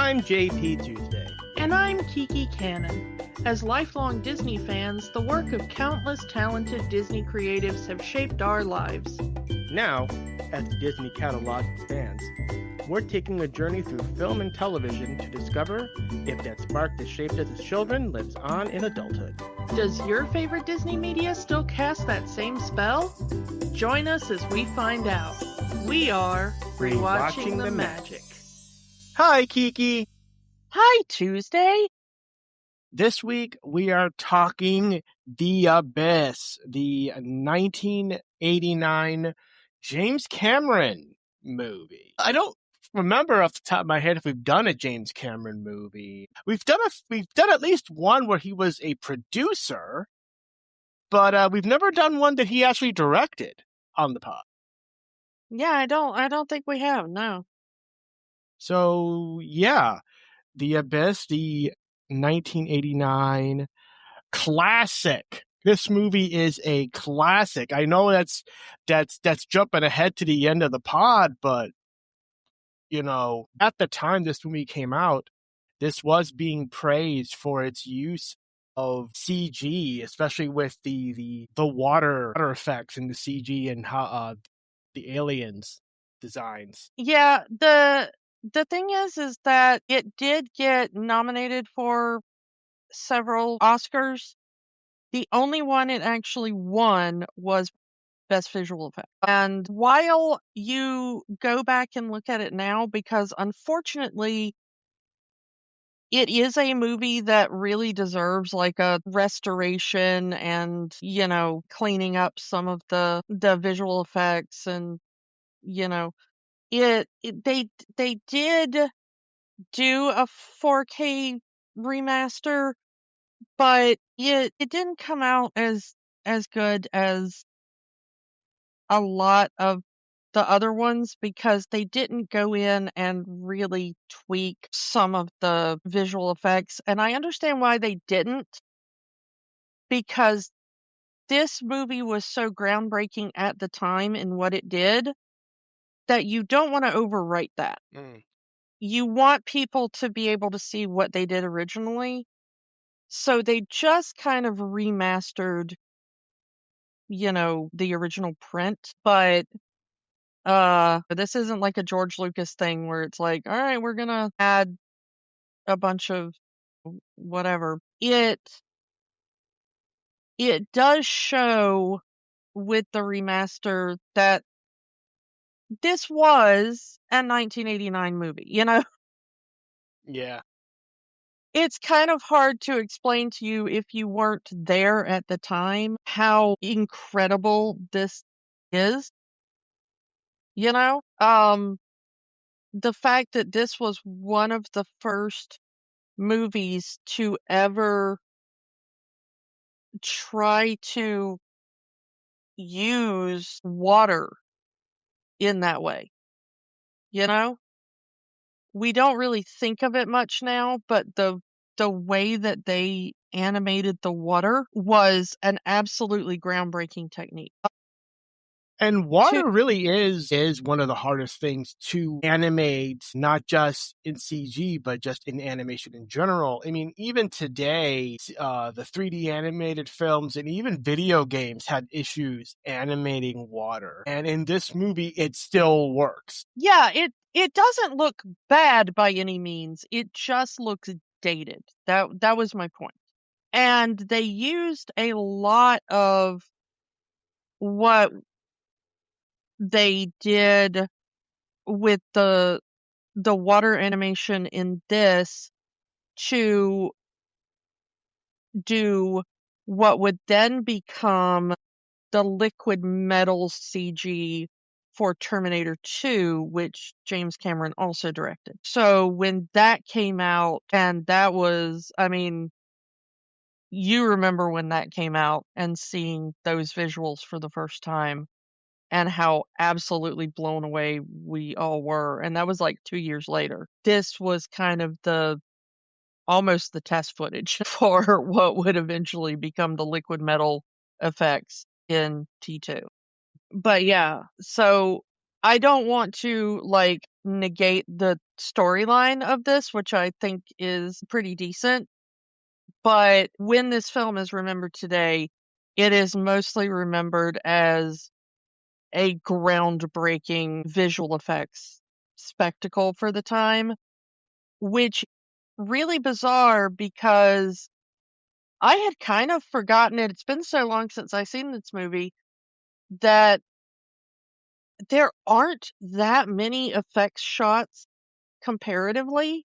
I'm JP Tuesday. And I'm Kiki Cannon. As lifelong Disney fans, the work of countless talented Disney creatives have shaped our lives. Now, as the Disney catalog expands, we're taking a journey through film and television to discover if that spark that shaped us as children lives on in adulthood. Does your favorite Disney media still cast that same spell? Join us as we find out. We are Rewatching the Magic. Hi, Kiki. Hi, Tuesday. This week we are talking The Abyss, the 1989 James Cameron movie. I don't remember off the top of my head if we've done a James Cameron movie. We've done at least one where he was a producer, but we've never done one that he actually directed on the pod. Yeah, I don't think we have, no. So, yeah, The Abyss, the 1989 classic. This movie is a classic. I know that's jumping ahead to the end of the pod, but you know, at the time this movie came out, this was being praised for its use of CG, especially with the water effects in the CG and how the aliens designs. Yeah, the thing is that it did get nominated for several Oscars. The only one it actually won was Best Visual Effect. And while you go back and look at it now, because unfortunately it is a movie that really deserves like a restoration and, cleaning up some of the visual effects and, they did do a 4K remaster, but it didn't come out as good as a lot of the other ones because they didn't go in and really tweak some of the visual effects. And I understand why they didn't, because this movie was so groundbreaking at the time in what it did that you don't want to overwrite that. You want people to be able to see what they did originally. So they just kind of remastered, the original print, but this isn't like a George Lucas thing where it's like, all right, we're gonna add a bunch of whatever. It does show with the remaster that this was a 1989 movie, Yeah. It's kind of hard to explain to you if you weren't there at the time how incredible this is. The fact that this was one of the first movies to ever try to use water in that way. We don't really think of it much now, but the way that they animated the water was an absolutely groundbreaking technique. And water really is one of the hardest things to animate, not just in CG, but just in animation in general. I mean, even today, the 3D animated films and even video games had issues animating water. And in this movie, it still works. Yeah, it doesn't look bad by any means. It just looks dated. That was my point. And they used a lot of what they did with the water animation in this to do what would then become the liquid metal CG for Terminator 2, which James Cameron also directed. So when that came out, and that was, you remember when that came out and seeing those visuals for the first time and how absolutely blown away we all were. And that was like 2 years later. This was kind of almost the test footage for what would eventually become the liquid metal effects in T2. But yeah, so I don't want to, like, negate the storyline of this, which I think is pretty decent, but when this film is remembered today, it is mostly remembered as a groundbreaking visual effects spectacle for the time, which really bizarre because I had kind of forgotten it. It's been so long since I've seen this movie that there aren't that many effects shots comparatively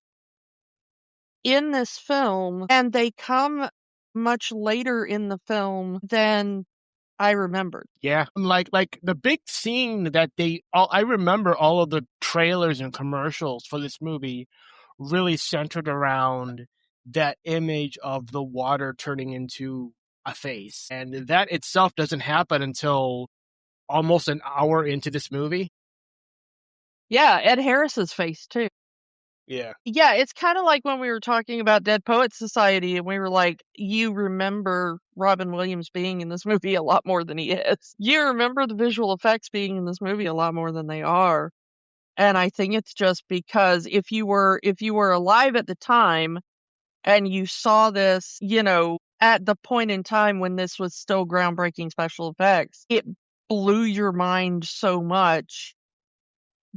in this film, and they come much later in the film than I remembered. Yeah, like the big scene that I remember all of the trailers and commercials for this movie really centered around that image of the water turning into a face. And that itself doesn't happen until almost an hour into this movie. Yeah, Ed Harris's face too. Yeah. Yeah, it's kind of like when we were talking about Dead Poets Society and we were like, you remember Robin Williams being in this movie a lot more than he is. You remember the visual effects being in this movie a lot more than they are. And I think it's just because if you were alive at the time and you saw this, at the point in time when this was still groundbreaking special effects, it blew your mind so much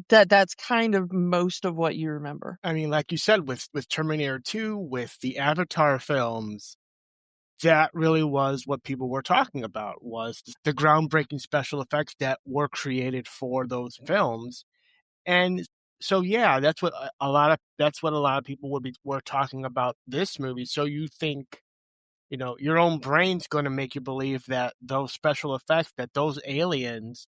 that that's kind of most of what you remember. I mean, like you said, with Terminator 2, with the Avatar films, that really was what people were talking about, was the groundbreaking special effects that were created for those films. And so, yeah, that's what a lot of people were talking about this movie. So you think, your own brain's going to make you believe that those special effects, that those aliens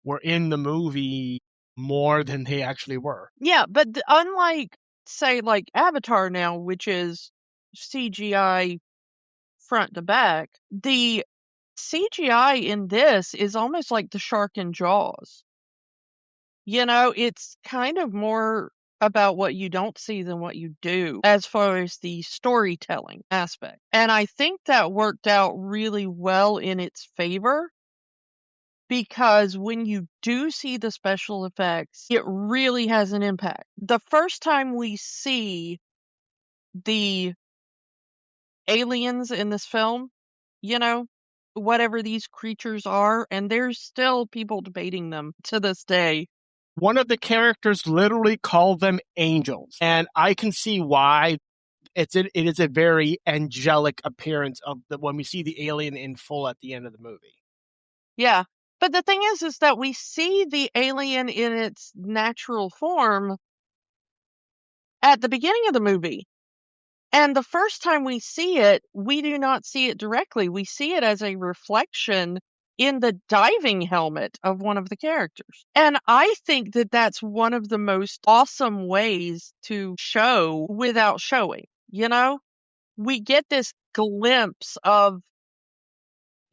were in the movie more than they actually were. Yeah, but unlike, say, like Avatar now, which is CGI front to back, the CGI in this is almost like the shark in Jaws. It's kind of more about what you don't see than what you do as far as the storytelling aspect. And I think that worked out really well in its favor because when you do see the special effects, it really has an impact. The first time we see the aliens in this film, whatever these creatures are, and there's still people debating them to this day. One of the characters literally called them angels, and I can see why. It is a very angelic appearance when we see the alien in full at the end of the movie. Yeah. But the thing is that we see the alien in its natural form at the beginning of the movie. And the first time we see it, we do not see it directly. We see it as a reflection in the diving helmet of one of the characters. And I think that that's one of the most awesome ways to show without showing, We get this glimpse of,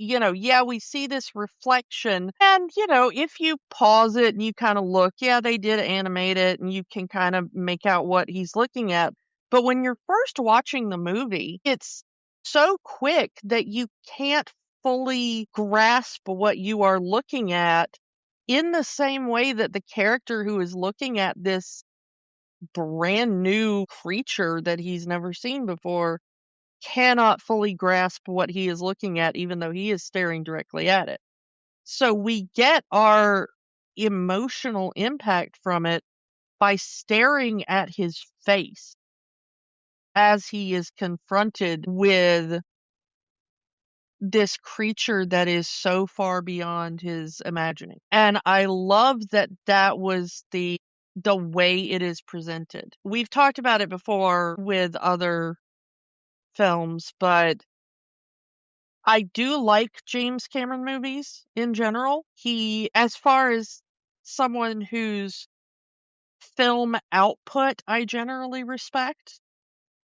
we see this reflection. And, if you pause it and you kind of look, yeah, they did animate it and you can kind of make out what he's looking at. But when you're first watching the movie, it's so quick that you can't fully grasp what you are looking at in the same way that the character who is looking at this brand new creature that he's never seen before cannot fully grasp what he is looking at, even though he is staring directly at it. So we get our emotional impact from it by staring at his face as he is confronted with this creature that is so far beyond his imagining. And I love that that was the way it is presented. We've talked about it before with other films, but I do like James Cameron movies in general. As far as someone whose film output I generally respect,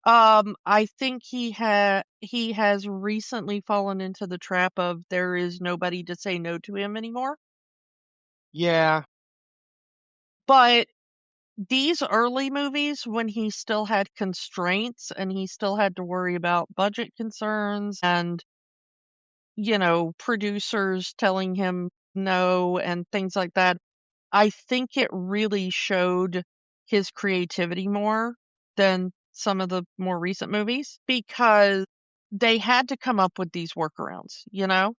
I think he has recently fallen into the trap of there is nobody to say no to him anymore. Yeah. But these early movies, when he still had constraints and he still had to worry about budget concerns and producers telling him no and things like that. I think it really showed his creativity more than some of the more recent movies because they had to come up with these workarounds, you know?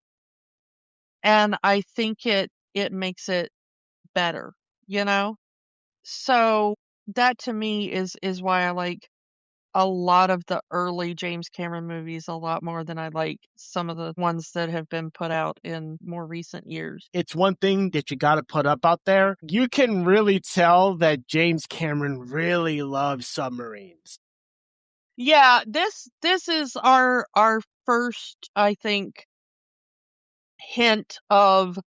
And I think it makes it better, you know? So that to me is why I like a lot of the early James Cameron movies a lot more than I like some of the ones that have been put out in more recent years. It's one thing that you got to put up out there. You can really tell that James Cameron really loves submarines. Yeah, this is our first, I think, hint of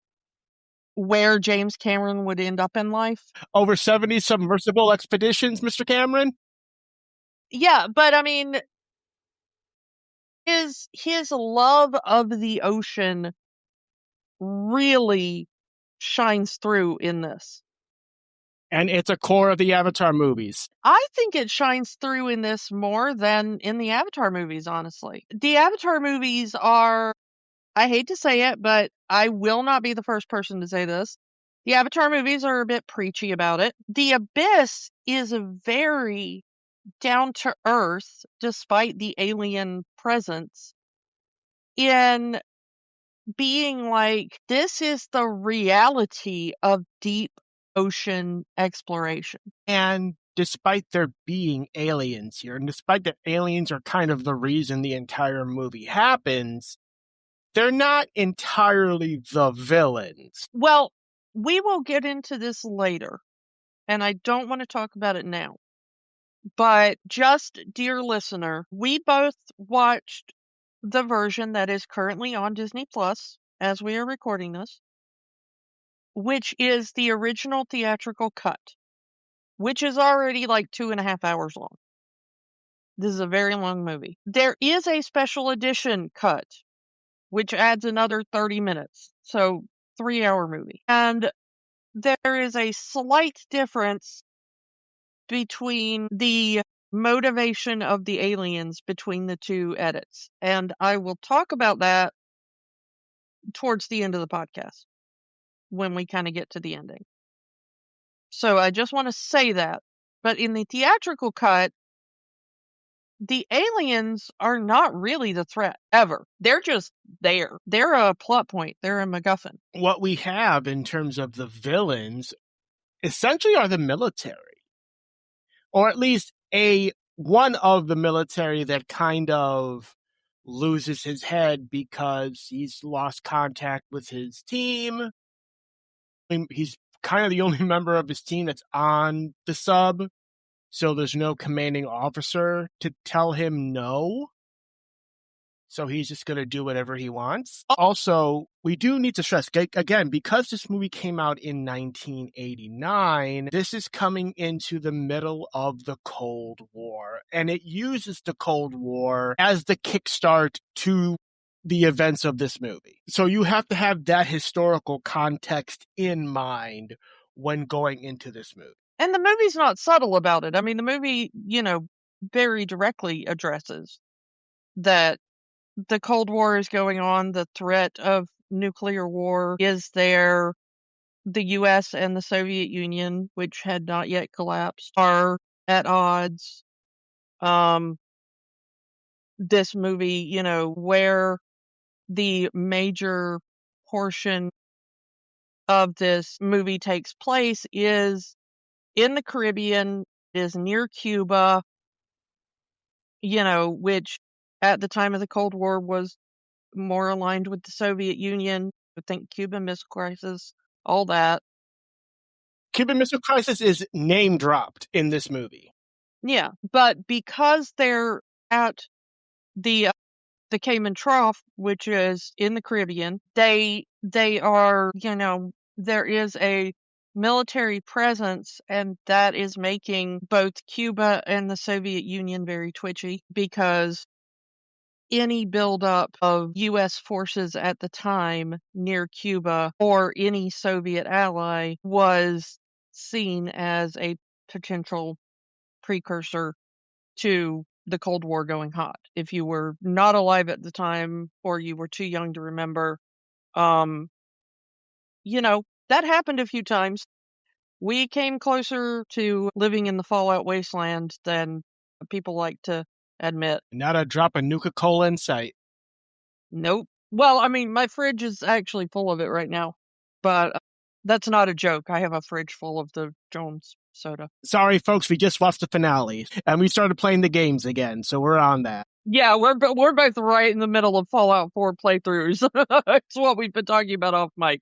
where James Cameron would end up in life. Over 70 submersible expeditions, Mr. Cameron? Yeah, but I mean, his love of the ocean really shines through in this. And it's a core of the Avatar movies. I think it shines through in this more than in the Avatar movies, honestly. The Avatar movies are, I hate to say it, but I will not be the first person to say this. The Avatar movies are a bit preachy about it. The Abyss is a very down to earth, despite the alien presence, in being like, this is the reality of deep ocean exploration. And despite there being aliens here, and despite that aliens are kind of the reason the entire movie happens, they're not entirely the villains. Well, we will get into this later, and I don't want to talk about it now. But just, dear listener, we both watched the version that is currently on Disney Plus as we are recording this, which is the original theatrical cut, which is already like 2.5 hours long. This is a very long movie. There is a special edition cut, which adds another 30 minutes. So 3-hour movie. And there is a slight difference between the motivation of the aliens between the two edits. And I will talk about that towards the end of the podcast when we kind of get to the ending. So I just want to say that. But in the theatrical cut, the aliens are not really the threat ever. They're just there. They're a plot point. They're a MacGuffin. What we have in terms of the villains essentially are the military. Or at least one of the military that kind of loses his head because he's lost contact with his team. He's kind of the only member of his team that's on the sub, so there's no commanding officer to tell him no. So he's just going to do whatever he wants. Also, we do need to stress, again, because this movie came out in 1989, this is coming into the middle of the Cold War. And it uses the Cold War as the kickstart to the events of this movie. So you have to have that historical context in mind when going into this movie. And the movie's not subtle about it. I mean, the movie, very directly addresses that the Cold War is going on, the threat of nuclear war is there. The US and the Soviet Union, which had not yet collapsed, are at odds. This movie, where the major portion of this movie takes place is in the Caribbean, is near Cuba, which at the time of the Cold War was more aligned with the Soviet Union. I think Cuban Missile Crisis, all that. Cuban Missile Crisis is name dropped in this movie. Yeah, but because they're at the Cayman Trough, which is in the Caribbean, they are, there is a military presence, and that is making both Cuba and the Soviet Union very twitchy because any buildup of U.S. forces at the time near Cuba or any Soviet ally was seen as a potential precursor to the Cold War going hot. If you were not alive at the time or you were too young to remember, that happened a few times. we came closer to living in the Fallout wasteland than people like to admit. Not a drop of Nuka-Cola in sight. Nope. Well, I mean, my fridge is actually full of it right now, but that's not a joke. I have a fridge full of the Jones soda. Sorry, folks, we just watched the finale, and we started playing the games again, so we're on that. Yeah, we're both right in the middle of Fallout 4 playthroughs. It's what we've been talking about off mic.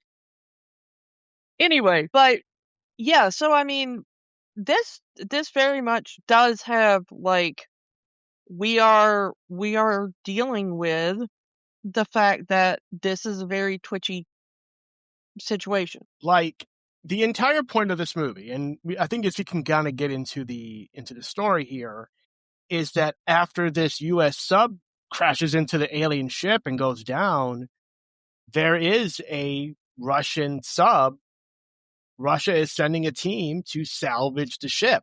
Anyway, but yeah, so I mean, this very much does have, like, we are dealing with the fact that this is a very twitchy situation. Like, the entire point of this movie, and I think as we can kind of get into the story here, is that after this U.S. sub crashes into the alien ship and goes down, there is a Russian sub. Russia is sending a team to salvage the ship.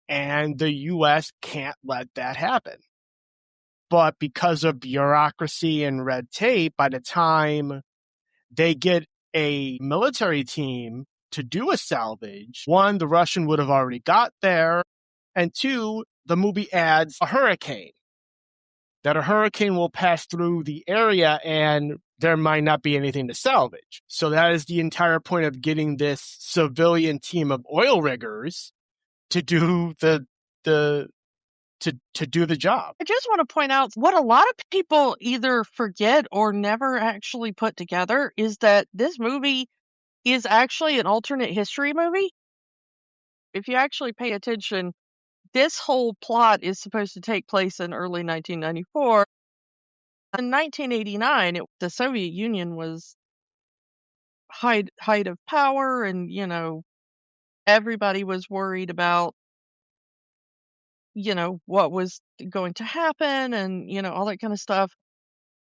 And the U.S. can't let that happen. But because of bureaucracy and red tape, by the time they get a military team to do a salvage, one, the Russian would have already got there, and two, the movie adds a hurricane. That a hurricane will pass through the area and there might not be anything to salvage. So that is the entire point of getting this civilian team of oil riggers to do the job. I just want to point out what a lot of people either forget or never actually put together is that this movie is actually an alternate history movie. If you actually pay attention, this whole plot is supposed to take place in early 1994. In 1989, the Soviet Union was height of power, and, you know, everybody was worried about, you know, what was going to happen and, you know, all that kind of stuff.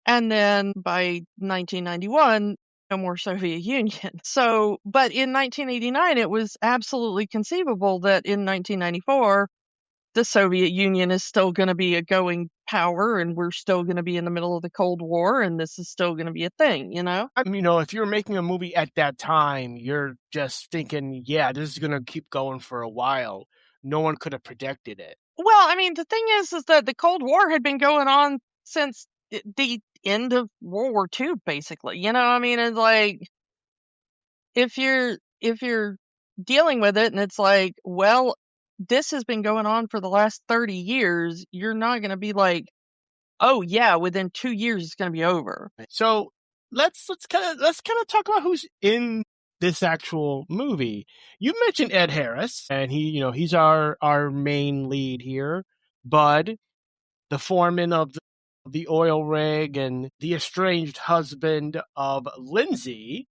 And then by 1991, no more Soviet Union. So, but in 1989, it was absolutely conceivable that in 1994, the Soviet Union is still going to be a going power, and we're still going to be in the middle of the Cold War, and this is still going to be a thing, you know? I mean, you know, if you're making a movie at that time, you're just thinking, yeah, this is going to keep going for a while. No one could have predicted it. Well, I mean, the thing is that the Cold War had been going on since the end of World War II, basically. You know, I mean, it's like, if you're dealing with it and it's like, well, this has been going on for the last 30 years, you're not going to be like, oh yeah, within 2 years it's going to be over. So let's kind of talk about who's in this actual movie. You mentioned Ed Harris, and he's our main lead here. Bud, the foreman of the oil rig and the estranged husband of Lindsay,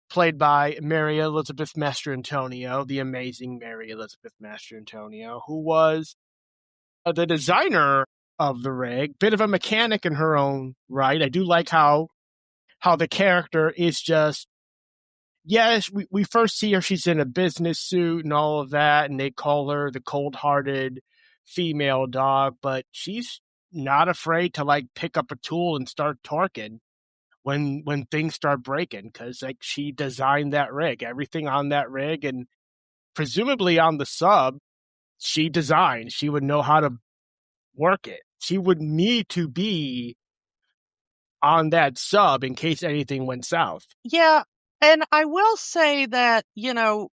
played by Mary Elizabeth Mastrantonio, the amazing Mary Elizabeth Mastrantonio, who was the designer of the rig, bit of a mechanic in her own right. I do like how the character is just, yes, we first see her, she's in a business suit and all of that, and they call her the cold-hearted female dog, but she's not afraid to, like, pick up a tool and start torquing when things start breaking, because, like, she designed that rig. Everything on that rig, and presumably on the sub, she designed. She would know how to work it. She would need to be on that sub in case anything went south. Yeah, and I will say that, you know,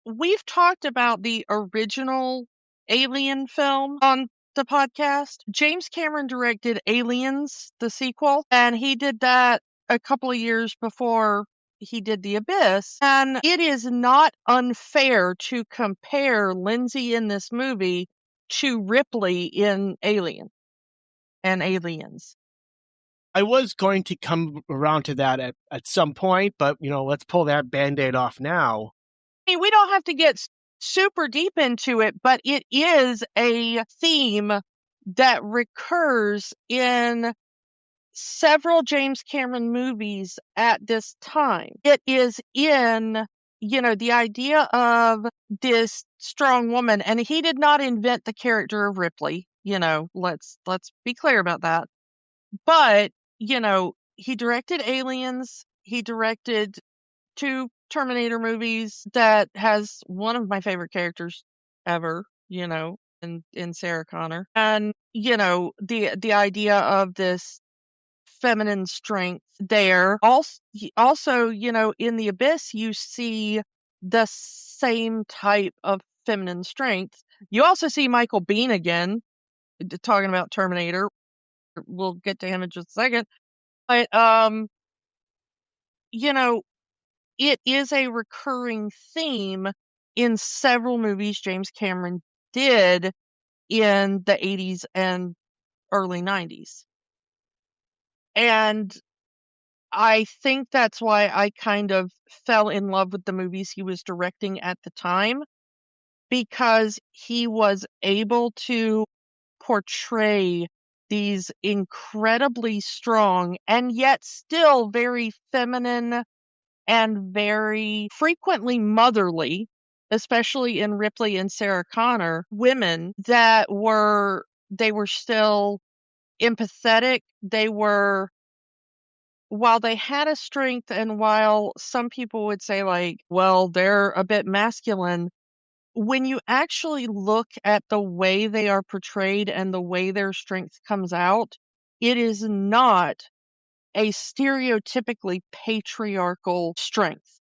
we've talked about the original Alien film on the podcast. James Cameron directed Aliens, the sequel, and he did that a couple of years before he did The Abyss. And it is not unfair to compare Lindsay in this movie to Ripley in Alien and Aliens. I was going to come around to that at some point, but, let's pull that Band-Aid off now. I mean, we don't have to get super deep into it, but it is a theme that recurs in several James Cameron movies at this time. It is in, the idea of this strong woman, and he did not invent the character of Ripley, let's be clear about that. But, he directed Aliens, he directed two Terminator movies that has one of my favorite characters ever, in Sarah Connor. And, the idea of this feminine strength there. Also, in The Abyss, you see the same type of feminine strength. You also see Michael Biehn again, talking about Terminator. We'll get to him in just a second. But, it is a recurring theme in several movies James Cameron did in the 80s and early 90s. And I think that's why I kind of fell in love with the movies he was directing at the time, because he was able to portray these incredibly strong and yet still very feminine and very frequently motherly, especially in Ripley and Sarah Connor, women they were still empathetic. While they had a strength, and while some people would say, like, well, they're a bit masculine, when you actually look at the way they are portrayed and the way their strength comes out, it is not a stereotypically patriarchal strength,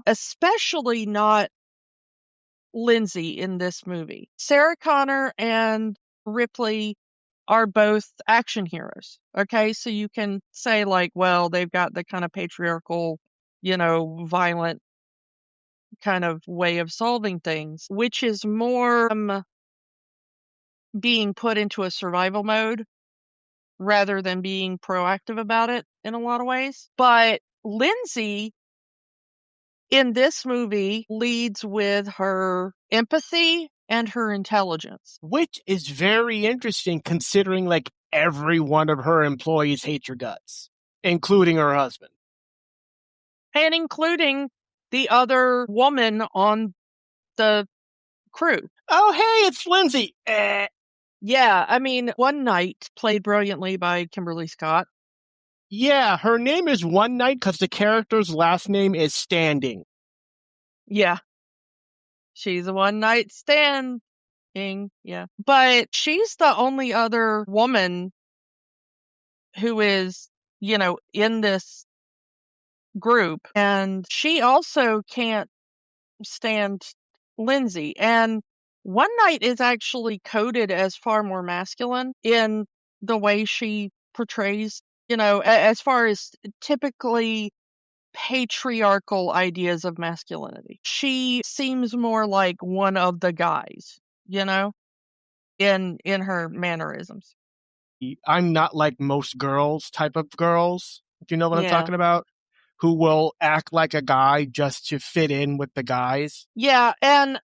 especially not Lindsay in this movie. Sarah Connor and Ripley are both action heroes. Okay, so you can say, like, well, they've got the kind of patriarchal, violent kind of way of solving things, which is more being put into a survival mode rather than being proactive about it in a lot of ways. But Lindsay in this movie leads with her empathy and her intelligence. Which is very interesting considering like every one of her employees hate your guts, including her husband. And including the other woman on the crew. Oh, hey, it's Lindsay. Yeah, I mean, One Night, played brilliantly by Kimberly Scott. Yeah, her name is One Night because the character's last name is Standing. Yeah. She's a one-night standing, yeah. But she's the only other woman who is, in this group. And she also can't stand Lindsay. And One Night is actually coded as far more masculine in the way she portrays, as far as typically patriarchal ideas of masculinity. She seems more like one of the guys, in her mannerisms. I'm not like most girls type of girls, if you know what I'm Yeah. talking about, who will act like a guy just to fit in with the guys. Yeah, and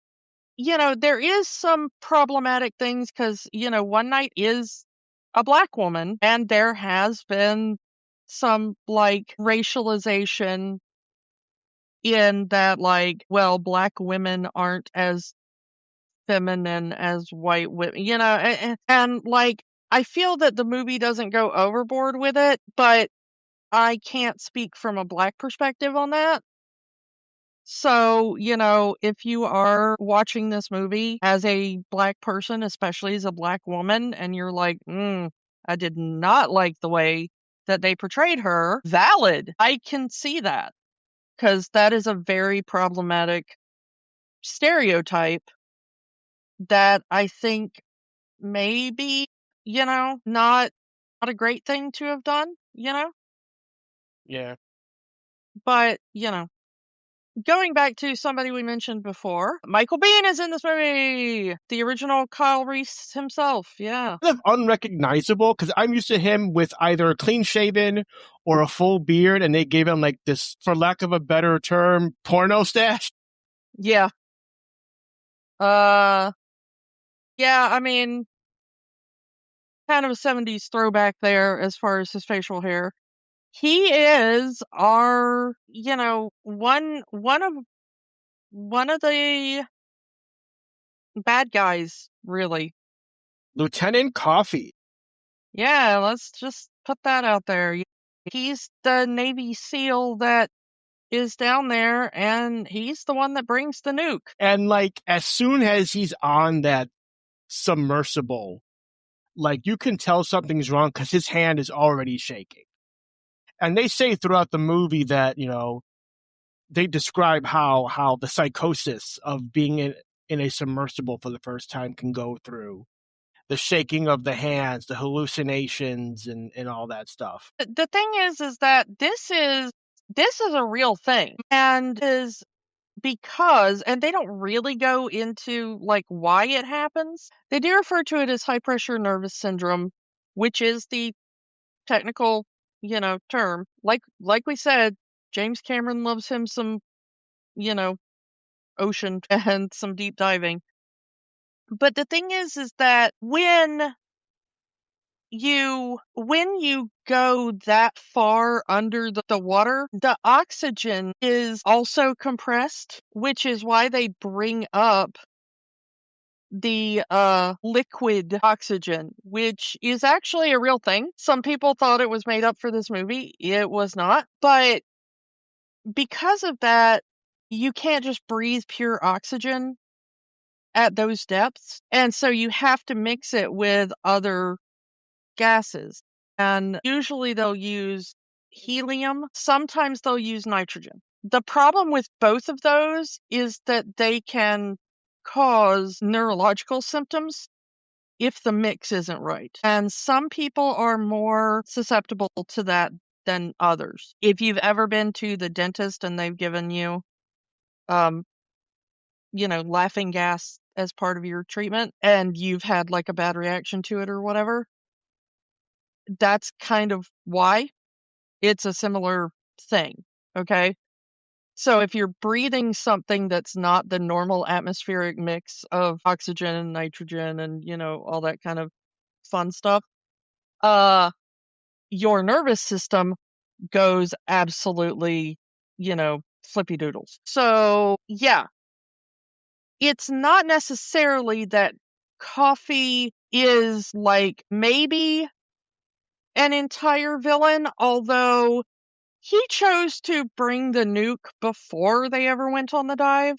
there is some problematic things because, One Night is a black woman, and there has been some, like, racialization in that, like, well, black women aren't as feminine as white women, and, like, I feel that the movie doesn't go overboard with it, but I can't speak from a black perspective on that. So, if you are watching this movie as a black person, especially as a black woman, and you're like, I did not like the way that they portrayed her, valid. I can see that, because that is a very problematic stereotype that I think maybe, not a great thing to have done, Yeah. but, going back to somebody we mentioned before, Michael Biehn is in this movie. The original Kyle Reese himself, yeah. Kind of unrecognizable because I'm used to him with either a clean shaven or a full beard, and they gave him like this, for lack of a better term, porno stash. Yeah. Yeah, I mean, kind of a 70s throwback there as far as his facial hair. He is our, one of the bad guys, really. Lieutenant Coffee. Yeah, let's just put that out there. He's the Navy SEAL that is down there, and he's the one that brings the nuke. And like, as soon as he's on that submersible, like, you can tell something's wrong because his hand is already shaking. And they say throughout the movie that, they describe how the psychosis of being in a submersible for the first time can go through. The shaking of the hands, the hallucinations, and all that stuff. The thing is that this is a real thing, and is because, and they don't really go into like why it happens. They do refer to it as high pressure nervous syndrome, which is the technical, term. Like we said, James Cameron loves him some, ocean and some deep diving. But the thing is that when you go that far under the water, the oxygen is also compressed, which is why they bring up the liquid oxygen, which is actually a real thing. Some people thought it was made up for this movie. It was not. But because of that, you can't just breathe pure oxygen at those depths. And so you have to mix it with other gases. And usually they'll use helium. Sometimes they'll use nitrogen. The problem with both of those is that they can cause neurological symptoms if the mix isn't right. And some people are more susceptible to that than others. If you've ever been to the dentist and they've given you, laughing gas as part of your treatment and you've had like a bad reaction to it or whatever, that's kind of why. It's a similar thing, okay? So if you're breathing something that's not the normal atmospheric mix of oxygen and nitrogen and, all that kind of fun stuff, your nervous system goes absolutely, flippy doodles. So, yeah, it's not necessarily that coffee is like maybe an entire villain, although he chose to bring the nuke before they ever went on the dive.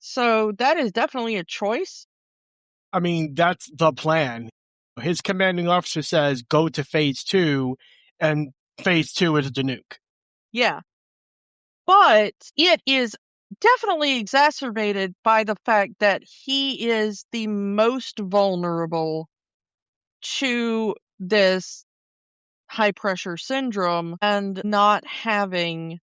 So that is definitely a choice. I mean, that's the plan. His commanding officer says, go to phase 2, and phase 2 is the nuke. Yeah. But it is definitely exacerbated by the fact that he is the most vulnerable to this high pressure syndrome and not having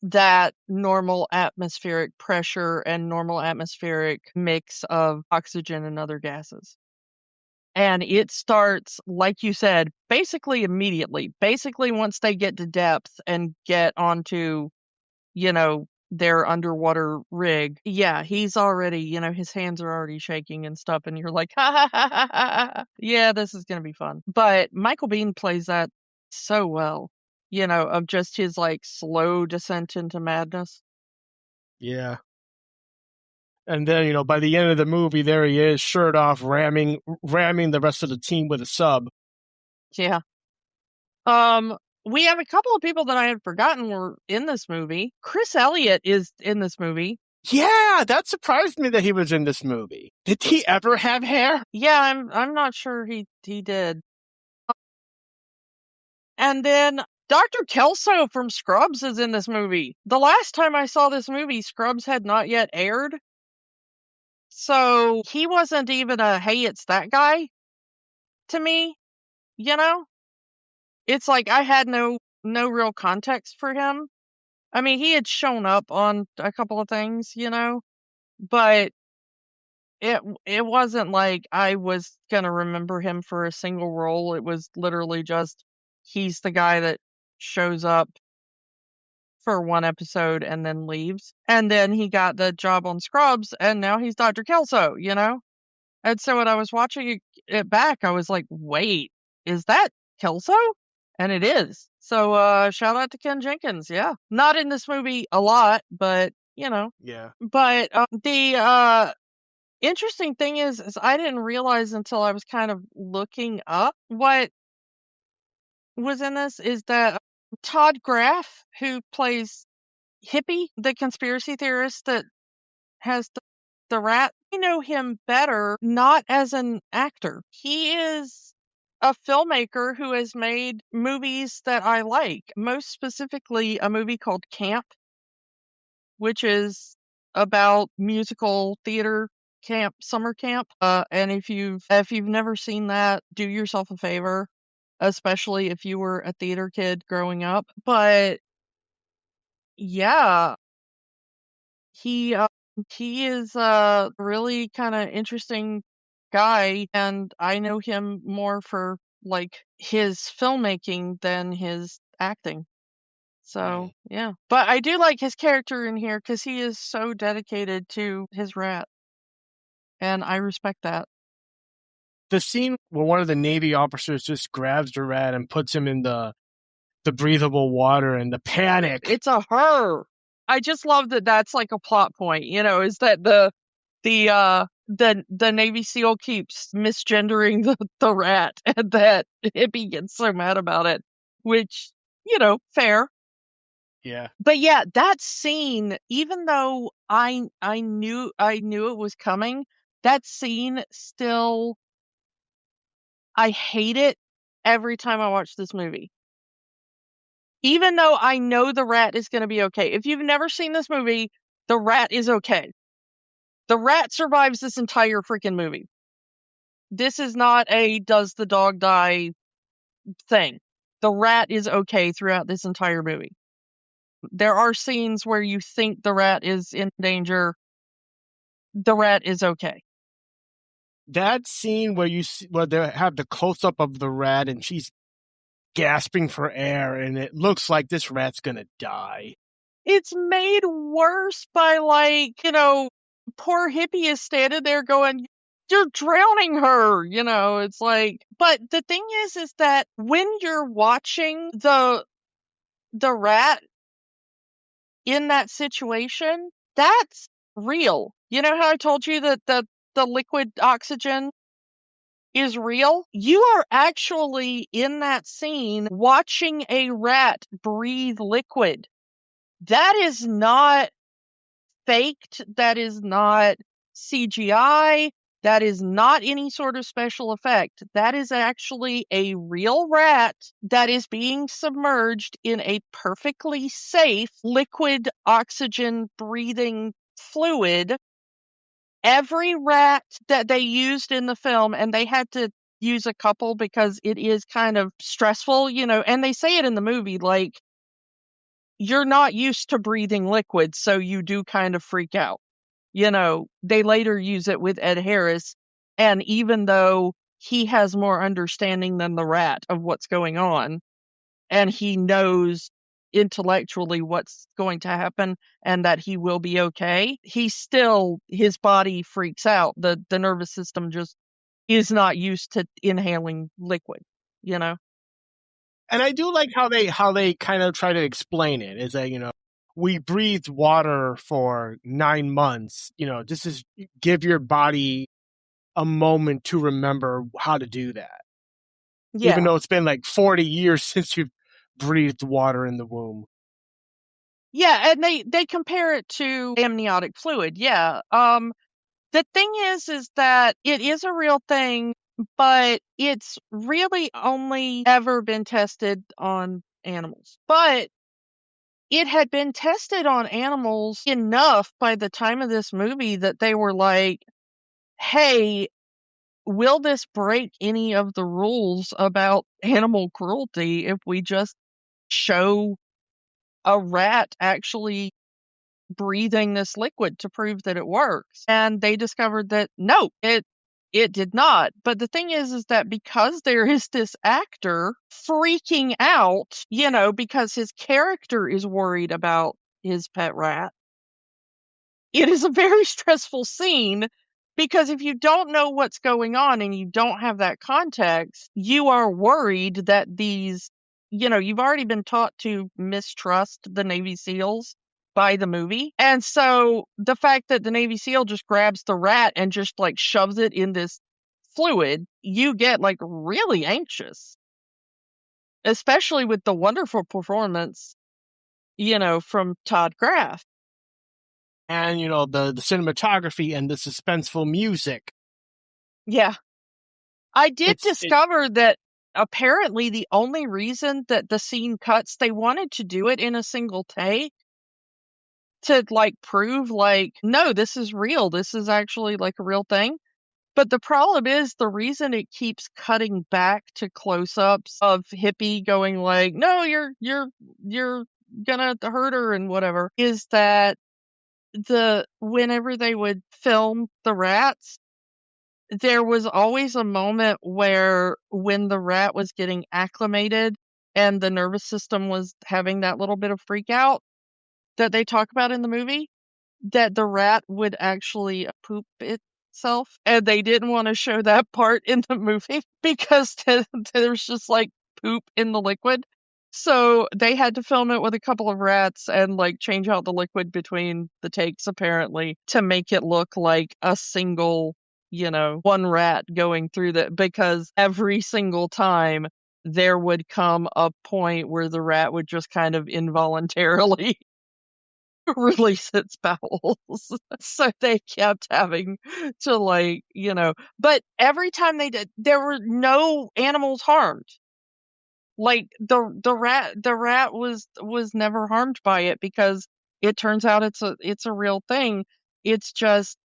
that normal atmospheric pressure and normal atmospheric mix of oxygen and other gases. And it starts, like you said, basically immediately. Basically, once they get to depth and get onto, their underwater rig. Yeah, he's already, his hands are already shaking and stuff. And you're like, ha ha ha ha ha, ha. Yeah, this is going to be fun. But Michael Biehn plays that so well, of just his like slow descent into madness. Yeah. And then, by the end of the movie, there he is, shirt off, ramming the rest of the team with a sub. Yeah. We have a couple of people that I had forgotten were in this movie. Chris Elliott is in this movie. Yeah, that surprised me that he was in this movie. Did he ever have hair? Yeah, I'm not sure he did. And then Dr. Kelso from Scrubs is in this movie. The last time I saw this movie, Scrubs had not yet aired. So he wasn't even a, hey, it's that guy to me, It's like I had no real context for him. I mean, he had shown up on a couple of things, but it wasn't like I was going to remember him for a single role. It was literally just he's the guy that shows up for one episode and then leaves. And then he got the job on Scrubs and now he's Dr. Kelso, And so when I was watching it back, I was like, wait, is that Kelso? And it is. So shout out to Ken Jenkins. Yeah. Not in this movie a lot, but Yeah. But the interesting thing is I didn't realize until I was kind of looking up what was in this is that Todd Graff, who plays hippie, the conspiracy theorist that has the rat. I know him better not as an actor. He is a filmmaker who has made movies that I like, most specifically a movie called Camp, which is about musical theater camp, summer camp. And if you've never seen that, do yourself a favor, especially if you were a theater kid growing up. But yeah, he is a really kind of interesting guy, and I know him more for like his filmmaking than his acting. So, yeah. But I do like his character in here because he is so dedicated to his rat. And I respect that. The scene where one of the Navy officers just grabs the rat and puts him in the breathable water and the panic. It's a her. I just love that that's like a plot point, is that the Navy SEAL keeps misgendering the rat and that hippie gets so mad about it, which, fair. Yeah. But yeah, that scene, even though I knew it was coming, that scene still, I hate it every time I watch this movie. Even though I know the rat is going to be okay. If you've never seen this movie, the rat is okay. The rat survives this entire freaking movie. This is not a does the dog die thing. The rat is okay throughout this entire movie. There are scenes where you think the rat is in danger. The rat is okay. That scene where where they have the close up of the rat and she's gasping for air and it looks like this rat's gonna die. It's made worse by poor hippie is standing there going, "You're drowning her," it's like, but the thing is that when you're watching the rat in that situation, that's real. You know how I told you that the liquid oxygen is real? You are actually in that scene watching a rat breathe liquid. That is not faked. That is not CGI. That is not any sort of special effect. That is actually a real rat that is being submerged in a perfectly safe liquid oxygen breathing fluid. Every rat that they used in the film, and they had to use a couple because it is kind of stressful, and they say it in the movie, like, you're not used to breathing liquid, so you do kind of freak out. They later use it with Ed Harris, and even though he has more understanding than the rat of what's going on, and he knows intellectually what's going to happen and that he will be okay, his body freaks out. The nervous system just is not used to inhaling liquid, And I do like how they kind of try to explain it. Is that, we breathed water for 9 months. This is give your body a moment to remember how to do that. Yeah. Even though it's been like 40 years since you've breathed water in the womb. Yeah, and they compare it to amniotic fluid. Yeah. The thing is that it is a real thing, but it's really only ever been tested on animals. But it had been tested on animals enough by the time of this movie that they were like, hey, will this break any of the rules about animal cruelty if we just show a rat actually breathing this liquid to prove that it works? And they discovered that no, it did not. But the thing is that because there is this actor freaking out, because his character is worried about his pet rat, it is a very stressful scene, because if you don't know what's going on and you don't have that context, you are worried that you've already been taught to mistrust the Navy SEALs by the movie. And so the fact that the Navy SEAL just grabs the rat and just like shoves it in this fluid, you get like really anxious, especially with the wonderful performance, from Todd Graff. And, the cinematography and the suspenseful music. Yeah. I did It's it, discover that apparently the only reason that the scene cuts, they wanted to do it in a single take to prove no, this is real. This is actually a real thing. But the problem is the reason it keeps cutting back to close-ups of Hippie going no, you're gonna hurt her and whatever, is that whenever they would film the rats, there was always a moment where when the rat was getting acclimated and the nervous system was having that little bit of freak out that they talk about in the movie, that the rat would actually poop itself, and they didn't want to show that part in the movie because there's just poop in the liquid. So they had to film it with a couple of rats and change out the liquid between the takes apparently to make it look like a single, one rat going through that, because every single time there would come a point where the rat would just kind of involuntarily release its bowels. So they kept having to but every time they did, there were no animals harmed. The rat was never harmed by it because it turns out it's a real thing. It's just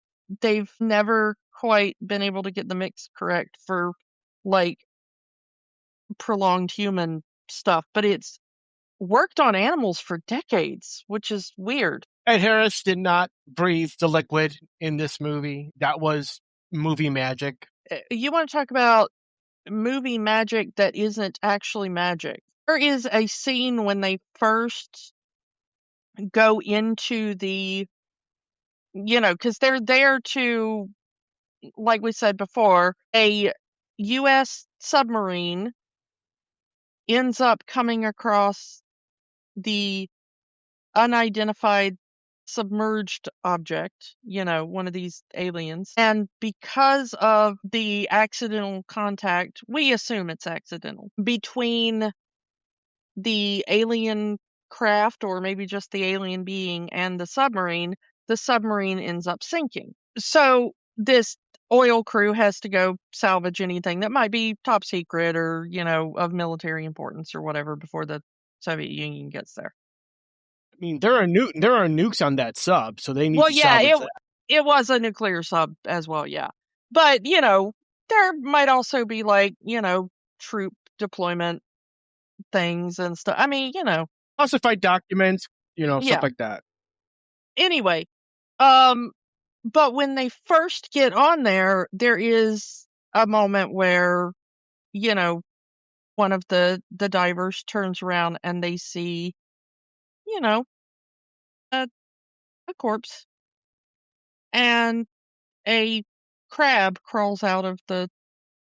they've never quite been able to get the mix correct for prolonged human stuff, but it's worked on animals for decades, which is weird. Ed Harris did not breathe the liquid in this movie. That was movie magic. You want to talk about movie magic that isn't actually magic? There is a scene when they first go into the, because they're there to, like we said before, a U.S. submarine ends up coming across the unidentified submerged object, one of these aliens. And because of the accidental contact, we assume it's accidental, between the alien craft, or maybe just the alien being, and the submarine ends up sinking. So this oil crew has to go salvage anything that might be top secret or, of military importance or whatever before the Soviet Union gets there. I mean, there are nukes on that sub, so they need Well, to yeah, salvage that. it was a nuclear sub as well, yeah. But, there might also be troop deployment things and stuff. I mean, Classified documents, yeah. stuff like that. Anyway, but when they first get on there is a moment where, one of the divers turns around and they see, a corpse, and a crab crawls out of the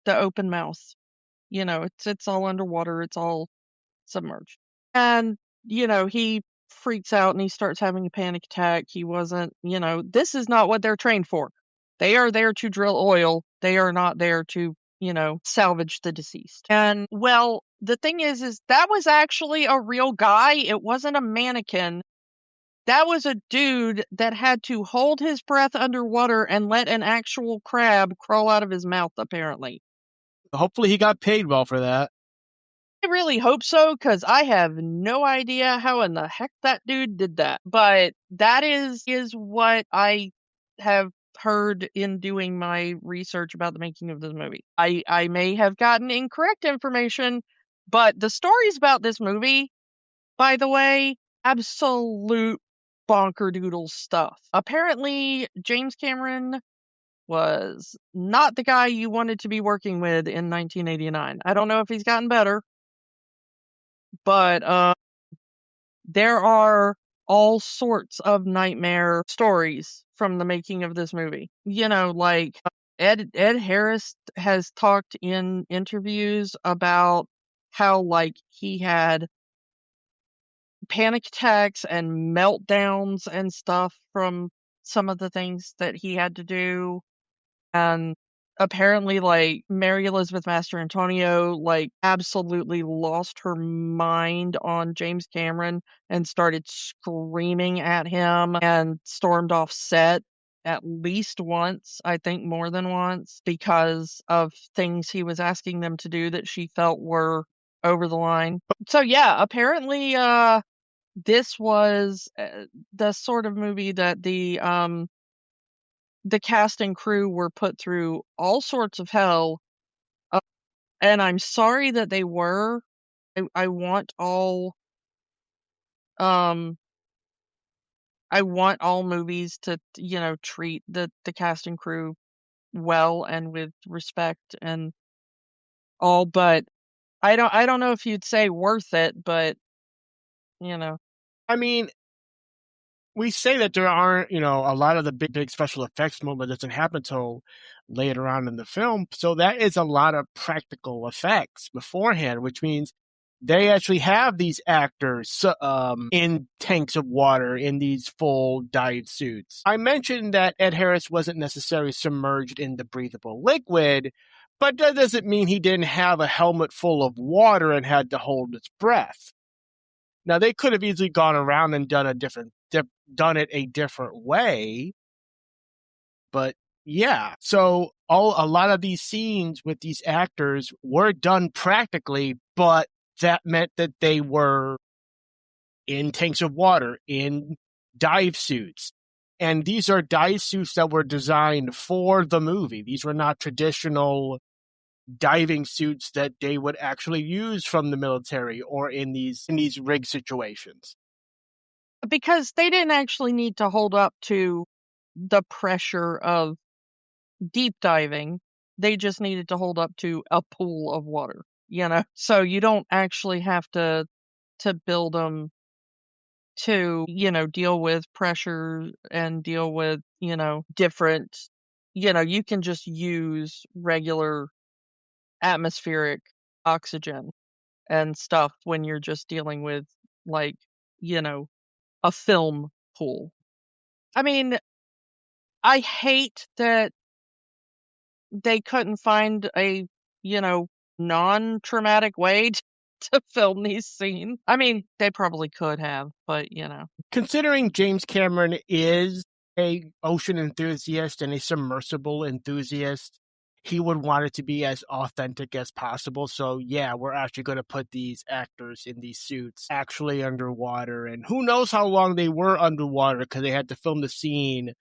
open mouth. It's all underwater, it's all submerged. And, he freaks out and he starts having a panic attack. He wasn't, this is not what they're trained for. They are there to drill oil. They are not there to, salvage the deceased. And well, the thing is that was actually a real guy. It wasn't a mannequin. That was a dude that had to hold his breath underwater and let an actual crab crawl out of his mouth, apparently. Hopefully he got paid well for that. I really hope so, because I have no idea how in the heck that dude did that. But that is what I have heard in doing my research about the making of this movie. I may have gotten incorrect information, but the stories about this movie, by the way, absolute bonkerdoodle stuff. Apparently, James Cameron was not the guy you wanted to be working with in 1989. I don't know if he's gotten better, but there are all sorts of nightmare stories from the making of this movie. Ed Harris has talked in interviews about how he had panic attacks and meltdowns and stuff from some of the things that he had to do. And apparently, like, Mary Elizabeth Mastrantonio, like, absolutely lost her mind on James Cameron and started screaming at him and stormed off set at least once, I think more than once, because of things he was asking them to do that she felt were over the line. So yeah, apparently this was the sort of movie that the cast and crew were put through all sorts of hell, uh, and I'm sorry that they were. I want all um I want all movies to, treat the cast and crew well and with respect and all, but I don't know if you'd say worth it, but you know. I mean, we say that there aren't, a lot of the big special effects moment doesn't happen till later on in the film. So that is a lot of practical effects beforehand, which means they actually have these actors in tanks of water in these full dive suits. I mentioned that Ed Harris wasn't necessarily submerged in the breathable liquid, but that doesn't mean he didn't have a helmet full of water and had to hold his breath. Now they could have easily gone around and done it a different way, but yeah. So a lot of these scenes with these actors were done practically, but that meant that they were in tanks of water, in dive suits. And these are dive suits that were designed for the movie. These were not traditional diving suits that they would actually use from the military or in these rig situations. Because they didn't actually need to hold up to the pressure of deep diving. They just needed to hold up to a pool of water, So you don't actually have to build them to, deal with pressure and deal with, different, you can just use regular atmospheric oxygen and stuff when you're just dealing with, like, a film pool. I mean, I hate that they couldn't find a, non-traumatic way to film these scenes. I mean, they probably could have, but. Considering James Cameron is a ocean enthusiast and a submersible enthusiast, he would want it to be as authentic as possible. So yeah, we're actually going to put these actors in these suits actually underwater, and who knows how long they were underwater because they had to film the scene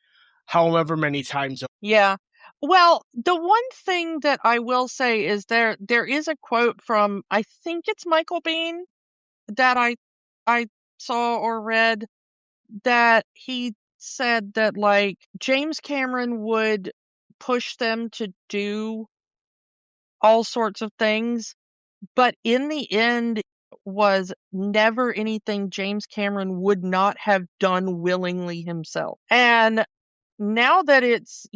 however many times. Yeah. Well, the one thing that I will say is there is a quote from, I think it's Michael Biehn, that I saw or read, that he said that, like, James Cameron would push them to do all sorts of things, but in the end was never anything James Cameron would not have done willingly himself. And now that it's,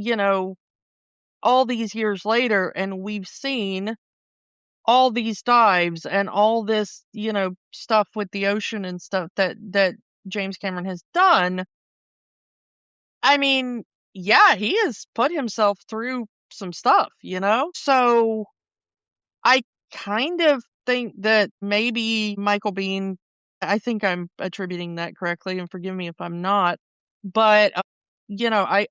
all these years later and we've seen all these dives and all this, stuff with the ocean and stuff that James Cameron has done, I mean, yeah, he has put himself through some stuff, So I kind of think that maybe Michael Biehn, I think I'm attributing that correctly, and forgive me if I'm not, but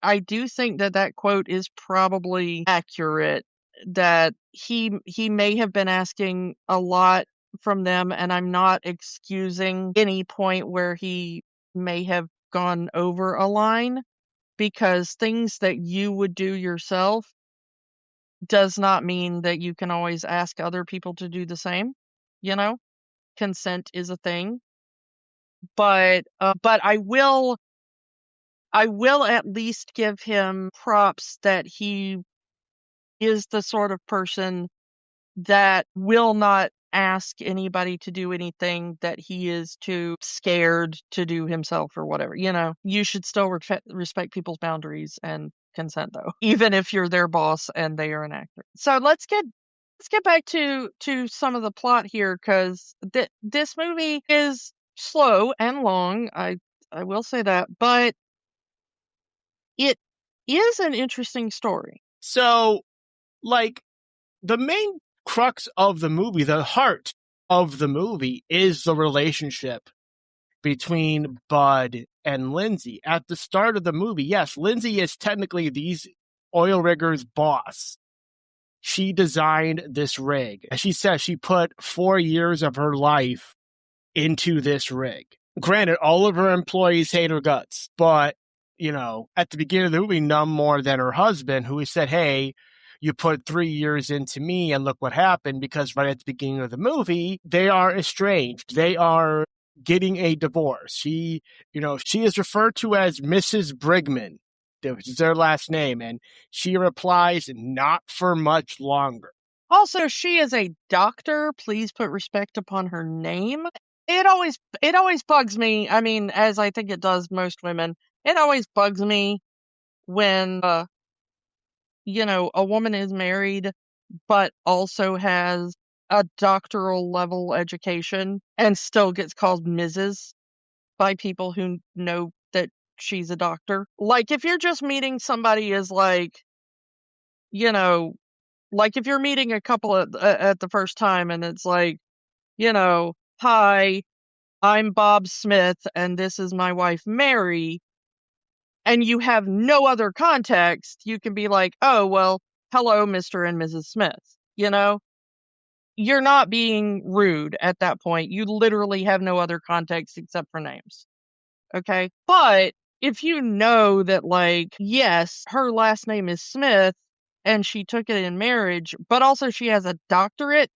I do think that quote is probably accurate, that he may have been asking a lot from them, and I'm not excusing any point where he may have gone over a line, because things that you would do yourself does not mean that you can always ask other people to do the same. Consent is a thing, but I will at least give him props that he is the sort of person that will not ask anybody to do anything that he is too scared to do himself or whatever. You should still respect people's boundaries and consent, though, even if you're their boss and they are an actor. So let's get back to some of the plot here, because this movie is slow and long. I will say that, but it is an interesting story. So like the main crux of the movie, the heart of the movie, is the relationship between Bud and Lindsay. At the start of the movie, yes, Lindsay is technically these oil riggers' boss. She designed this rig. As she says, she put 4 years of her life into this rig. Granted, all of her employees hate her guts, but, at the beginning of the movie, none more than her husband, who said, hey, you put 3 years into me and look what happened, because right at the beginning of the movie, they are estranged. They are getting a divorce. She is referred to as Mrs. Brigman, which is their last name, and she replies, not for much longer. Also, she is a doctor. Please put respect upon her name. It always bugs me. I mean, as I think it does most women, it always bugs me when, a woman is married, but also has a doctoral level education and still gets called Mrs. by people who know that she's a doctor. Like, if you're just meeting somebody as like if you're meeting a couple at the first time and it's like, hi, I'm Bob Smith and this is my wife Mary, and you have no other context, you can be like, oh, well, hello, Mr. and Mrs. Smith. You're not being rude at that point. You literally have no other context except for names. Okay. But if you know that, like, yes, her last name is Smith and she took it in marriage, but also she has a doctorate,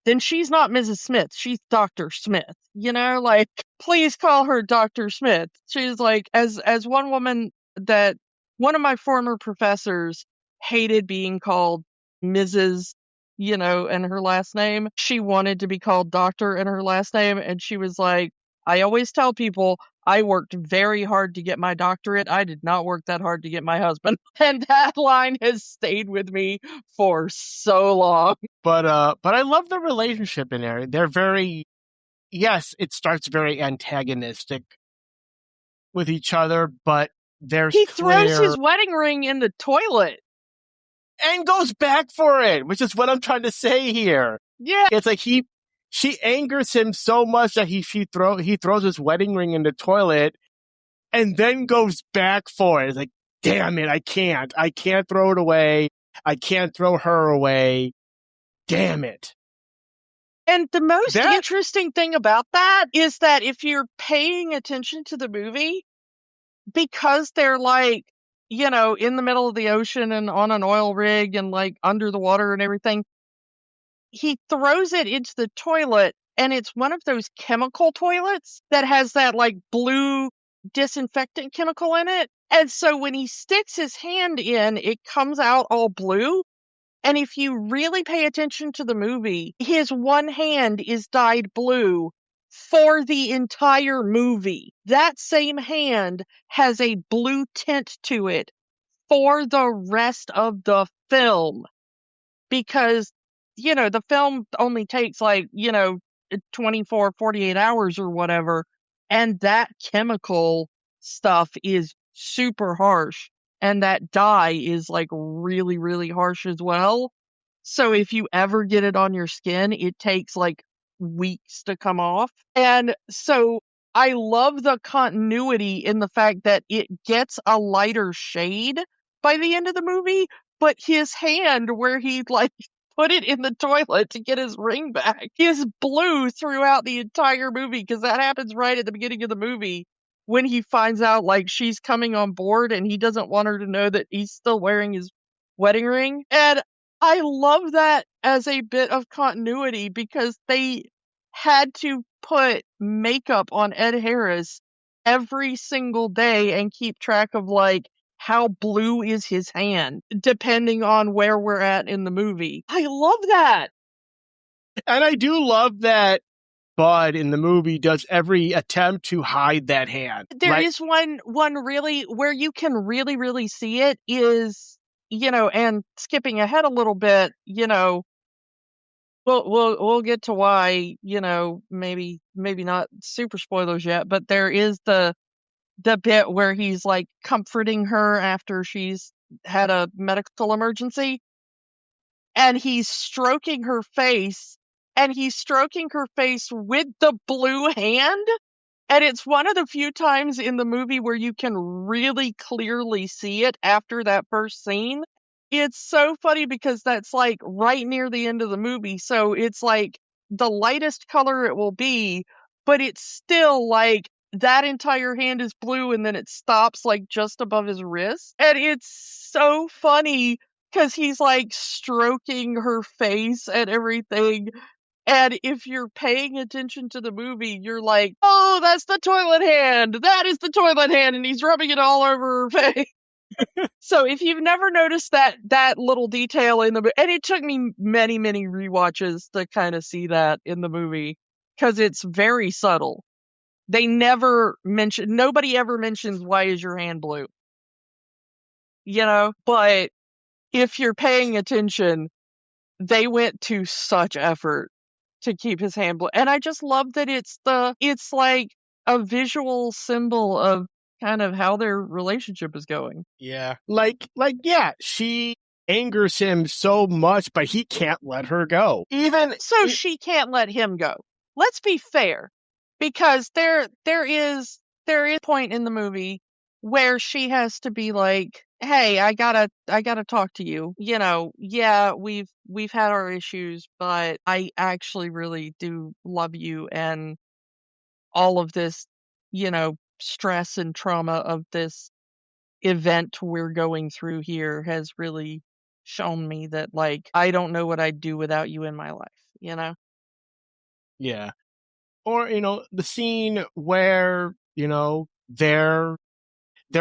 then she's not Mrs. Smith. She's Dr. Smith. Like, please call her Dr. Smith. She's like, as one woman that one of my former professors hated being called Mrs., and her last name. She wanted to be called Doctor and her last name. And she was like, I always tell people I worked very hard to get my doctorate. I did not work that hard to get my husband. And that line has stayed with me for so long. But I love the relationship in there. They're very, yes, it starts very antagonistic with each other, but he throws his wedding ring in the toilet and goes back for it, which is what I'm trying to say here. Yeah, it's like she angers him so much that he throws his wedding ring in the toilet and then goes back for it. It's like, damn it, I can't throw it away. I can't throw her away. Damn it. And the most interesting thing about that is that if you're paying attention to the movie, because they're like, in the middle of the ocean and on an oil rig and like under the water and everything, he throws it into the toilet and it's one of those chemical toilets that has that like blue disinfectant chemical in it. And so when he sticks his hand in, it comes out all blue. And if you really pay attention to the movie, his one hand is dyed blue for the entire movie. That same hand has a blue tint to it for the rest of the film. Because, the film only takes like, 24, 48 hours or whatever. And that chemical stuff is super harsh. And that dye is like really, really harsh as well. So if you ever get it on your skin, it takes like weeks to come off. And so I love the continuity in the fact that it gets a lighter shade by the end of the movie, but his hand where he like put it in the toilet to get his ring back is blue throughout the entire movie, because that happens right at the beginning of the movie when he finds out like she's coming on board and he doesn't want her to know that he's still wearing his wedding ring. And I love that as a bit of continuity, because they had to put makeup on Ed Harris every single day and keep track of like how blue is his hand, depending on where we're at in the movie. I love that. And I do love that Bud in the movie does every attempt to hide that hand. There is one really where you can really, really see it is, and skipping ahead a little bit, we'll get to why, maybe not super spoilers yet, but there is the bit where he's like comforting her after she's had a medical emergency. and he's stroking her face, and he's stroking her face with the blue hand. And it's one of the few times in the movie where you can really clearly see it after that first scene. It's so funny because that's like right near the end of the movie. So it's like the lightest color it will be, but it's still like that entire hand is blue and then it stops like just above his wrist. And it's so funny because he's like stroking her face and everything. And if you're paying attention to the movie, you're like, oh, that's the toilet hand. That is the toilet hand. And he's rubbing it all over her face. So if you've never noticed that little detail in the movie, and it took me many, many rewatches to kind of see that in the movie, because it's very subtle. They never mention, nobody ever mentions, why is your hand blue? But if you're paying attention, they went to such effort to keep his hand blue. And I just love that it's like a visual symbol of kind of how their relationship is going. Yeah. Yeah, she angers him so much, but he can't let her go. So she can't let him go. Let's be fair, because there is a point in the movie where she has to be like, hey, I gotta talk to you. Yeah, we've had our issues, but I actually really do love you, and all of this, stress and trauma of this event we're going through here has really shown me that, like, I don't know what I'd do without you in my life. Yeah. Or, the scene where, they're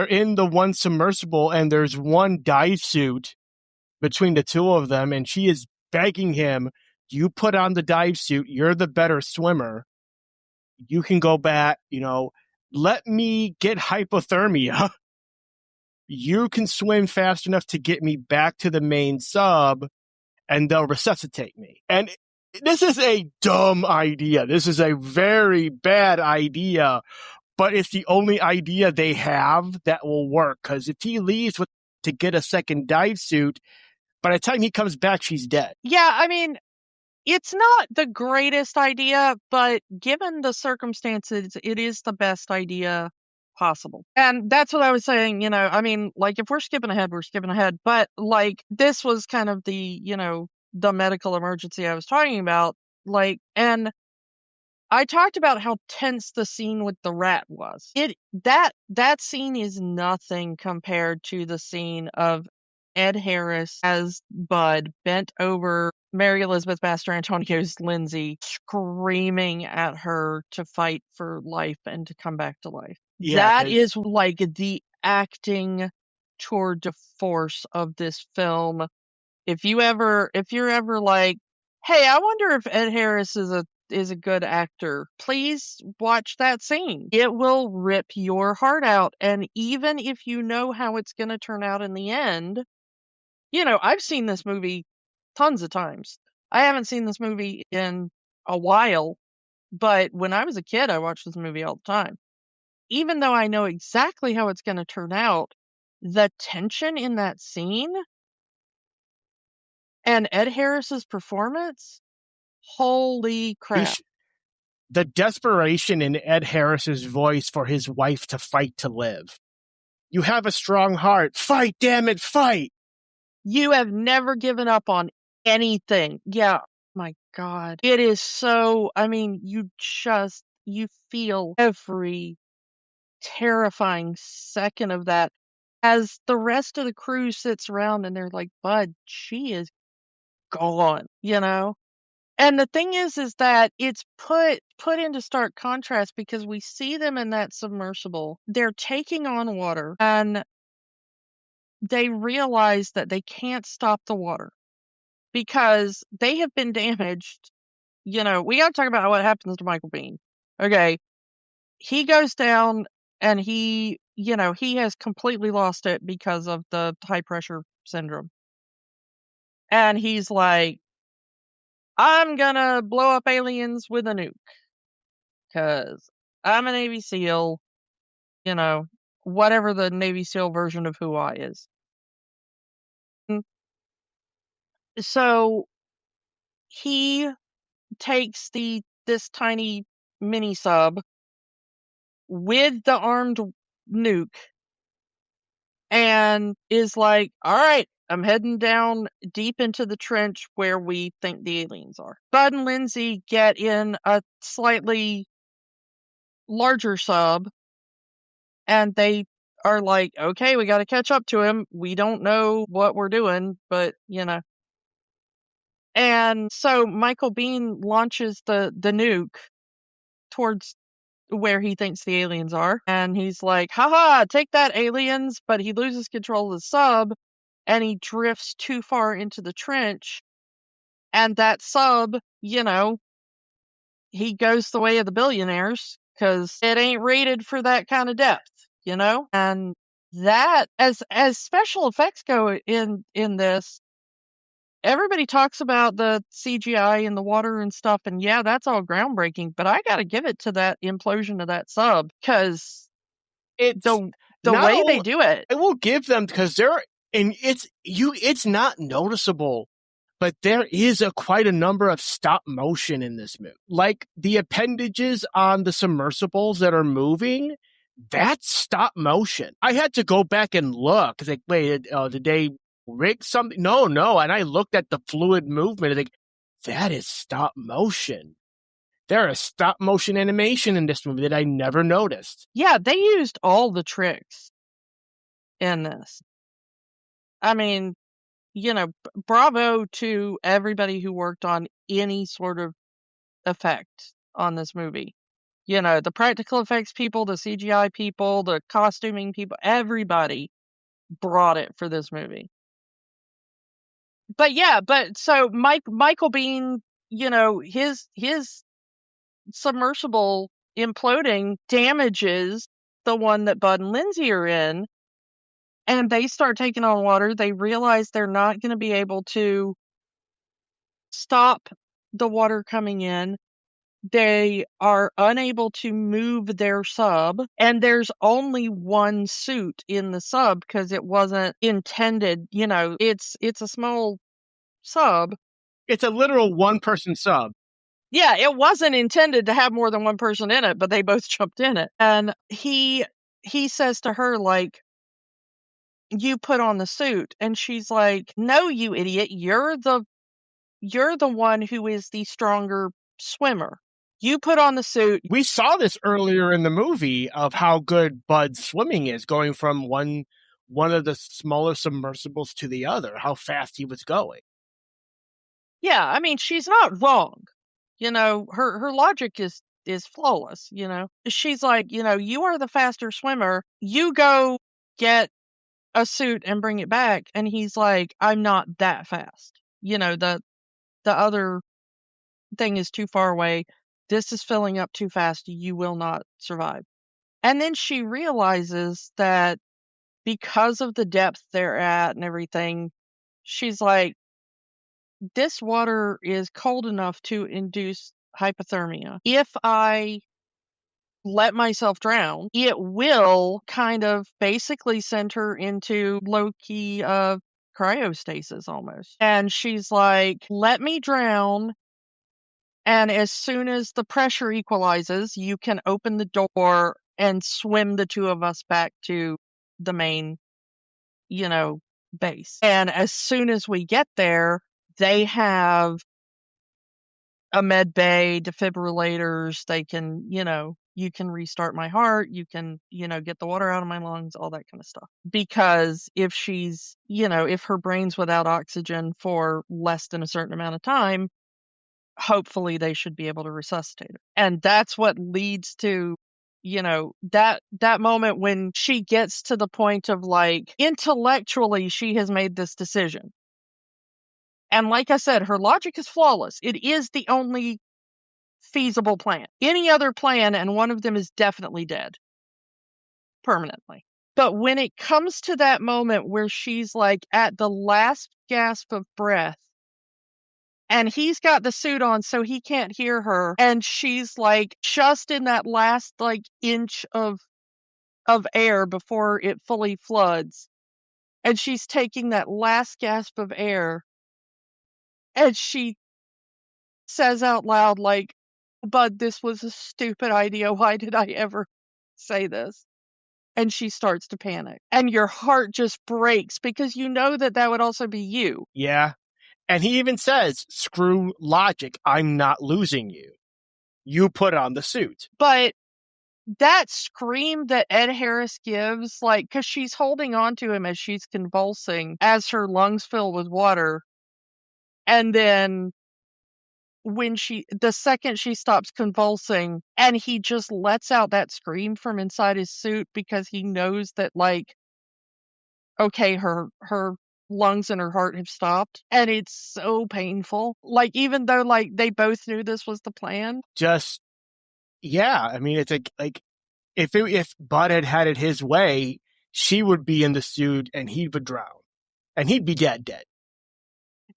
in the one submersible and there's one dive suit between the two of them, and she is begging him, you put on the dive suit, you're the better swimmer. You can go back, let me get hypothermia. You can swim fast enough to get me back to the main sub and they'll resuscitate me. And this is a dumb idea. This is a very bad idea, but it's the only idea they have that will work. Because if he leaves to get a second dive suit, by the time he comes back, she's dead. Yeah, I mean, it's not the greatest idea, but given the circumstances, it is the best idea possible. And that's what I was saying, I mean, like, if we're skipping ahead, we're skipping ahead. But, like, this was kind of the medical emergency I was talking about. Like, and I talked about how tense the scene with the rat was. That scene is nothing compared to the scene of Ed Harris as Bud bent over Mary Elizabeth Mastrantonio's Lindsay, screaming at her to fight for life and to come back to life. Yeah, that is like the acting tour de force of this film. If you're ever like, hey, I wonder if Ed Harris is a good actor, please watch that scene. It will rip your heart out. And even if you know how it's going to turn out in the end, I've seen this movie tons of times. I haven't seen this movie in a while, but when I was a kid, I watched this movie all the time. Even though I know exactly how it's going to turn out, the tension in that scene and Ed Harris's performance, holy crap. The desperation in Ed Harris's voice for his wife to fight to live. You have a strong heart. Fight, damn it, fight. You have never given up on anything. Yeah, my God. It is so, I mean, you feel every terrifying second of that as the rest of the crew sits around and they're like, Bud, she is gone, And the thing is that it's put into stark contrast because we see them in that submersible. They're taking on water and they realize that they can't stop the water because they have been damaged. We got to talk about what happens to Michael Biehn. Okay. He goes down and he has completely lost it because of the high pressure syndrome. And he's like, I'm gonna blow up aliens with a nuke because I'm a Navy SEAL, whatever the Navy SEAL version of who I is. So he takes this tiny mini sub with the armed nuke and is like, all right, I'm heading down deep into the trench where we think the aliens are. Bud and Lindsay get in a slightly larger sub, and they are like, okay, we got to catch up to him. We don't know what we're doing, but, And so Michael Biehn launches the nuke towards where he thinks the aliens are. And he's like, haha, take that, aliens. But he loses control of the sub and he drifts too far into the trench. And that sub, he goes the way of the billionaires because it ain't rated for that kind of depth, And that, as special effects go in this, everybody talks about the CGI in the water and stuff, and yeah, that's all groundbreaking, but I got to give it to that implosion of that sub because It's the not way all, they do it. I will give them because it's not noticeable, but there is quite a number of stop motion in this movie. Like the appendages on the submersibles that are moving, that's stop motion. I had to go back and look. It's like, wait, did they rig something? No. And I looked at the fluid movement. Like, that is stop motion. There is stop motion animation in this movie that I never noticed. Yeah, they used all the tricks in this. I mean, bravo to everybody who worked on any sort of effect on this movie. The practical effects people, the CGI people, the costuming people, everybody brought it for this movie. But yeah, so Michael Biehn, his submersible imploding damages the one that Bud and Lindsay are in, and they start taking on water. They realize they're not going to be able to stop the water coming in. They are unable to move their sub, and there's only one suit in the sub because it wasn't intended. It's a small sub. It's a literal one-person sub. Yeah, it wasn't intended to have more than one person in it, but they both jumped in it. And he says to her, like, you put on the suit. And she's like, no, you idiot. You're the one who is the stronger swimmer. You put on the suit. We saw this earlier in the movie of how good Bud's swimming is, going from one of the smaller submersibles to the other, how fast he was going. Yeah, I mean, she's not wrong. Her logic is flawless, She's like, you are the faster swimmer. You go get a suit and bring it back. And he's like, I'm not that fast. The other thing is too far away. This is filling up too fast. You will not survive. And then she realizes that because of the depth they're at and everything, she's like, this water is cold enough to induce hypothermia. If I let myself drown, it will kind of basically send her into low-key cryostasis almost. And she's like, let me drown, and as soon as the pressure equalizes, you can open the door and swim the two of us back to the main, base. And as soon as we get there, they have a med bay, defibrillators. They can, you can restart my heart. You can, get the water out of my lungs, all that kind of stuff. Because if she's, if her brain's without oxygen for less than a certain amount of time, hopefully they should be able to resuscitate her. And that's what leads to, that moment when she gets to the point of, like, intellectually, she has made this decision. And like I said, her logic is flawless. It is the only feasible plan. Any other plan, and one of them is definitely dead. Permanently. But when it comes to that moment where she's, like, at the last gasp of breath, and he's got the suit on so he can't hear her, and she's, like, just in that last, like, inch of air before it fully floods, and she's taking that last gasp of air, And she says out loud, like, "Bud, this was a stupid idea. Why did I ever say this?" And she starts to panic. And your heart just breaks because you know that that would also be you. Yeah. And he even says, screw logic. I'm not losing you. You put on the suit. But that scream that Ed Harris gives, like, because she's holding on to him as she's convulsing, as her lungs fill with water. And then the second she stops convulsing and he just lets out that scream from inside his suit because he knows that, like, okay, her lungs and her heart have stopped, and it's so painful. Like, even though, like, they both knew this was the plan. Just, yeah. I mean, it's like if Bud had it his way, she would be in the suit and he would drown. And he'd be dead.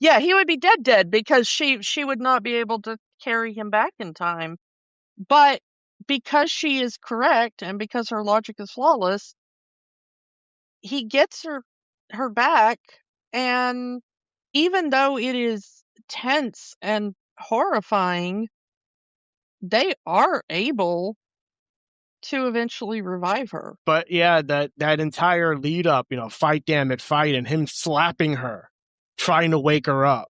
Yeah, he would be dead because she would not be able to carry him back in time. But because she is correct and because her logic is flawless, he gets her back, and even though it is tense and horrifying, they are able to eventually revive her. But yeah, that entire lead up, fight, damn it, fight, and him slapping her, trying to wake her up,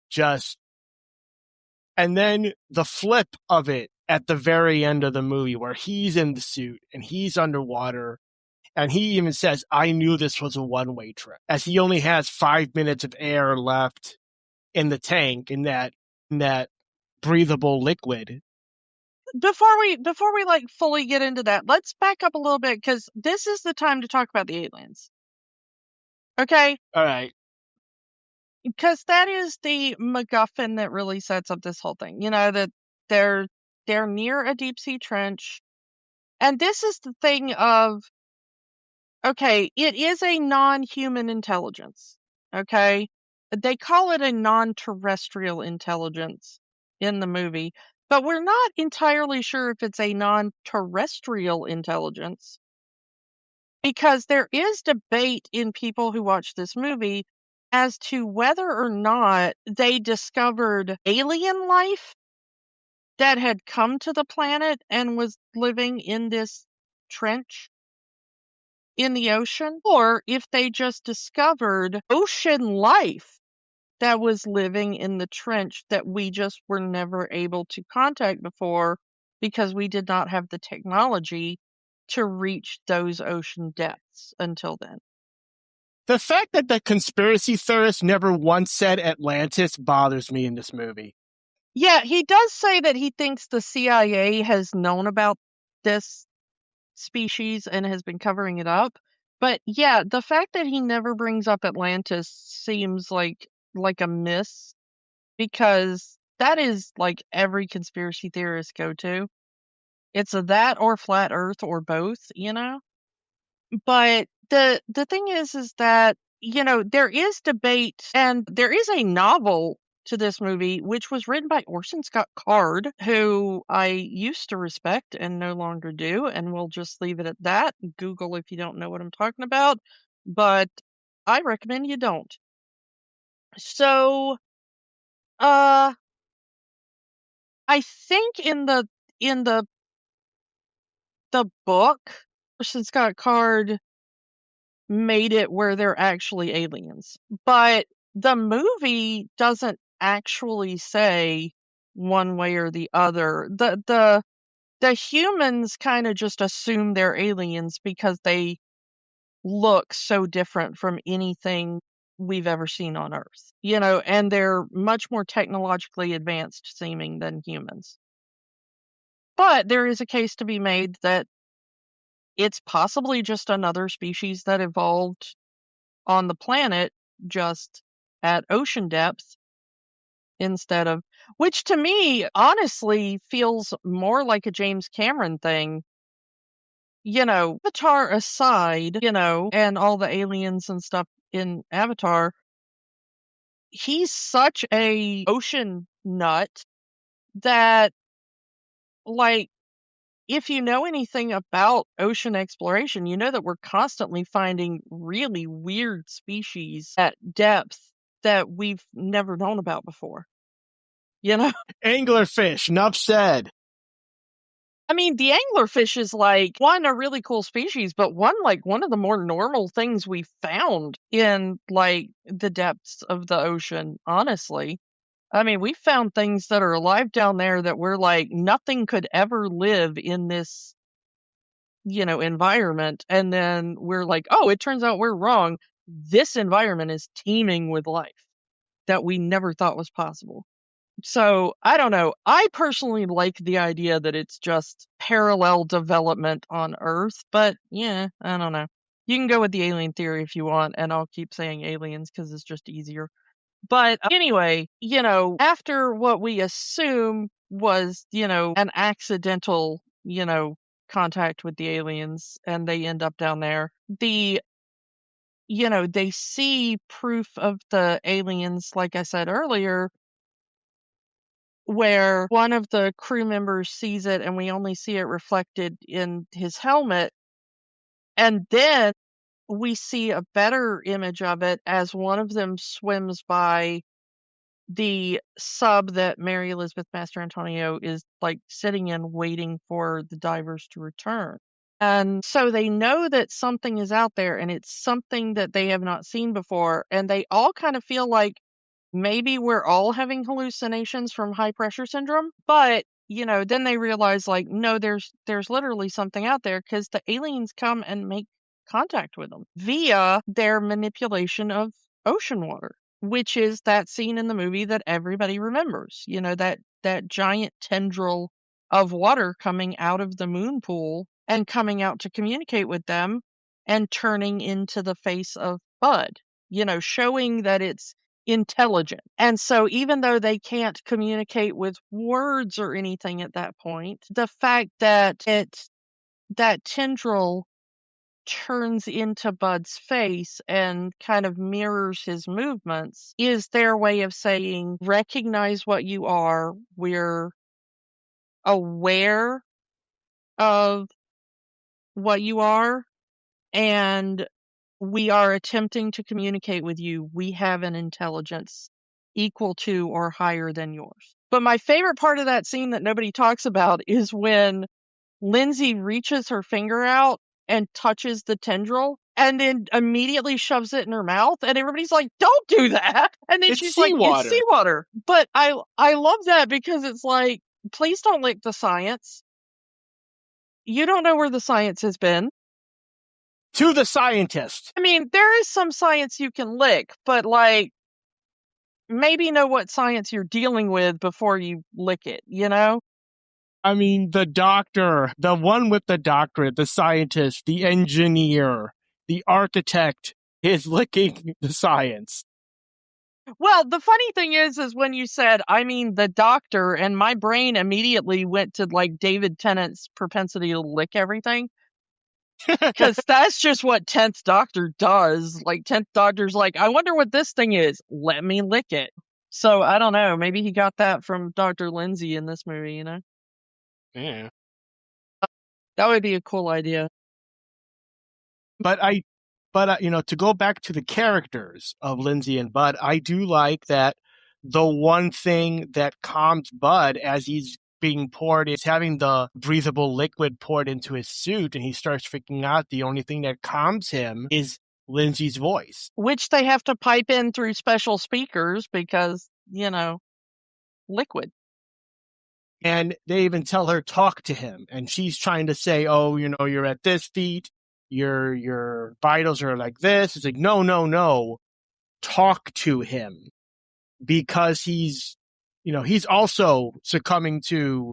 and then the flip of it at the very end of the movie where he's in the suit and he's underwater. And he even says, I knew this was a one-way trip, as he only has 5 minutes of air left in the tank, in that breathable liquid. Before we like fully get into that, let's back up a little bit because this is the time to talk about the aliens. Okay? All right. Because that is the MacGuffin that really sets up this whole thing. You know, that they're near a deep sea trench. And this is the thing of, okay, it is a non-human intelligence. Okay? They call it a non-terrestrial intelligence in the movie, but we're not entirely sure if it's a non-terrestrial intelligence because there is debate in people who watch this movie as to whether or not they discovered alien life that had come to the planet and was living in this trench in the ocean, or if they just discovered ocean life that was living in the trench that we just were never able to contact before because we did not have the technology to reach those ocean depths until then. The fact that the conspiracy theorist never once said Atlantis bothers me in this movie. Yeah, he does say that he thinks the CIA has known about this species and has been covering it up. But yeah, the fact that he never brings up Atlantis seems like a miss, because that is like every conspiracy theorist go to. It's a that or flat earth or both, you know? But the thing is that, you know, there is debate and there is a novel to this movie which was written by Orson Scott Card, who I used to respect and no longer do, and we'll just leave it at that. Google if you don't know what I'm talking about, but I recommend you don't. So, uh I think in the book, Orson Scott Card made it where they're actually aliens. But the movie doesn't actually say one way or the other. The humans kind of just assume they're aliens because they look so different from anything we've ever seen on Earth. You know, and they're much more technologically advanced seeming than humans. But there is a case to be made that it's possibly just another species that evolved on the planet, just at ocean depth instead of, which to me honestly feels more like a James Cameron thing. You know, Avatar aside, you know, and all the aliens and stuff in Avatar, he's such a ocean nut that, like, if you know anything about ocean exploration, you know that we're constantly finding really weird species at depth that we've never known about before. you know? Anglerfish, enough said. I mean, the anglerfish is like one, a really cool species, but one of the more normal things we found in like the depths of the ocean, honestly. I mean, we found things that are alive down there that we're like, nothing could ever live in this, environment. And then we're like, oh, it turns out we're wrong. This environment is teeming with life that we never thought was possible. So I don't know. I personally like the idea that it's just parallel development on Earth, but yeah, I don't know. You can go with the alien theory if you want, and I'll keep saying aliens because it's just easier. But anyway, after what we assume was, an accidental, contact with the aliens and they end up down there, they see proof of the aliens, like I said earlier, where one of the crew members sees it and we only see it reflected in his helmet. And then we see a better image of it as one of them swims by the sub that Mary Elizabeth Master Antonio is like sitting in waiting for the divers to return. And so they know that something is out there and it's something that they have not seen before. And they all kind of feel like maybe we're all having hallucinations from high pressure syndrome, but then they realize like no, there's literally something out there because the aliens come and make contact with them via their manipulation of ocean water, which is that scene in the movie that everybody remembers, that giant tendril of water coming out of the moon pool and coming out to communicate with them and turning into the face of Bud, showing that it's intelligent. And so even though they can't communicate with words or anything at that point, the fact that that tendril turns into Bud's face and kind of mirrors his movements is their way of saying, recognize what you are. We're aware of what you are, and we are attempting to communicate with you. We have an intelligence equal to or higher than yours. But my favorite part of that scene that nobody talks about is when Lindsay reaches her finger out and touches the tendril and then immediately shoves it in her mouth. And everybody's like, don't do that. And then It's she's like, it's seawater. seawater. But I love that because it's like, please don't lick the science. You don't know where the science has been. To the scientist. I mean, there is some science you can lick, but like, maybe know what science you're dealing with before you lick it, I mean, the doctor, the one with the doctorate, the scientist, the engineer, the architect is licking the science. Well, the funny thing is when you said, I mean, the doctor, and my brain immediately went to like David Tennant's propensity to lick everything. Because that's just what 10th Doctor does. Like, 10th Doctor's like, I wonder what this thing is. Let me lick it. So, I don't know. Maybe he got that from Dr. Lindsay in this movie, Yeah. That would be a cool idea. But to go back to the characters of Lindsay and Bud, I do like that the one thing that calms Bud as he's being poured is having the breathable liquid poured into his suit, and he starts freaking out. The only thing that calms him is Lindsay's voice, which they have to pipe in through special speakers because, liquid. And they even tell her, talk to him. And she's trying to say, oh, you're at this feet. Your vitals are like this. It's like, no. Talk to him, because he's also succumbing to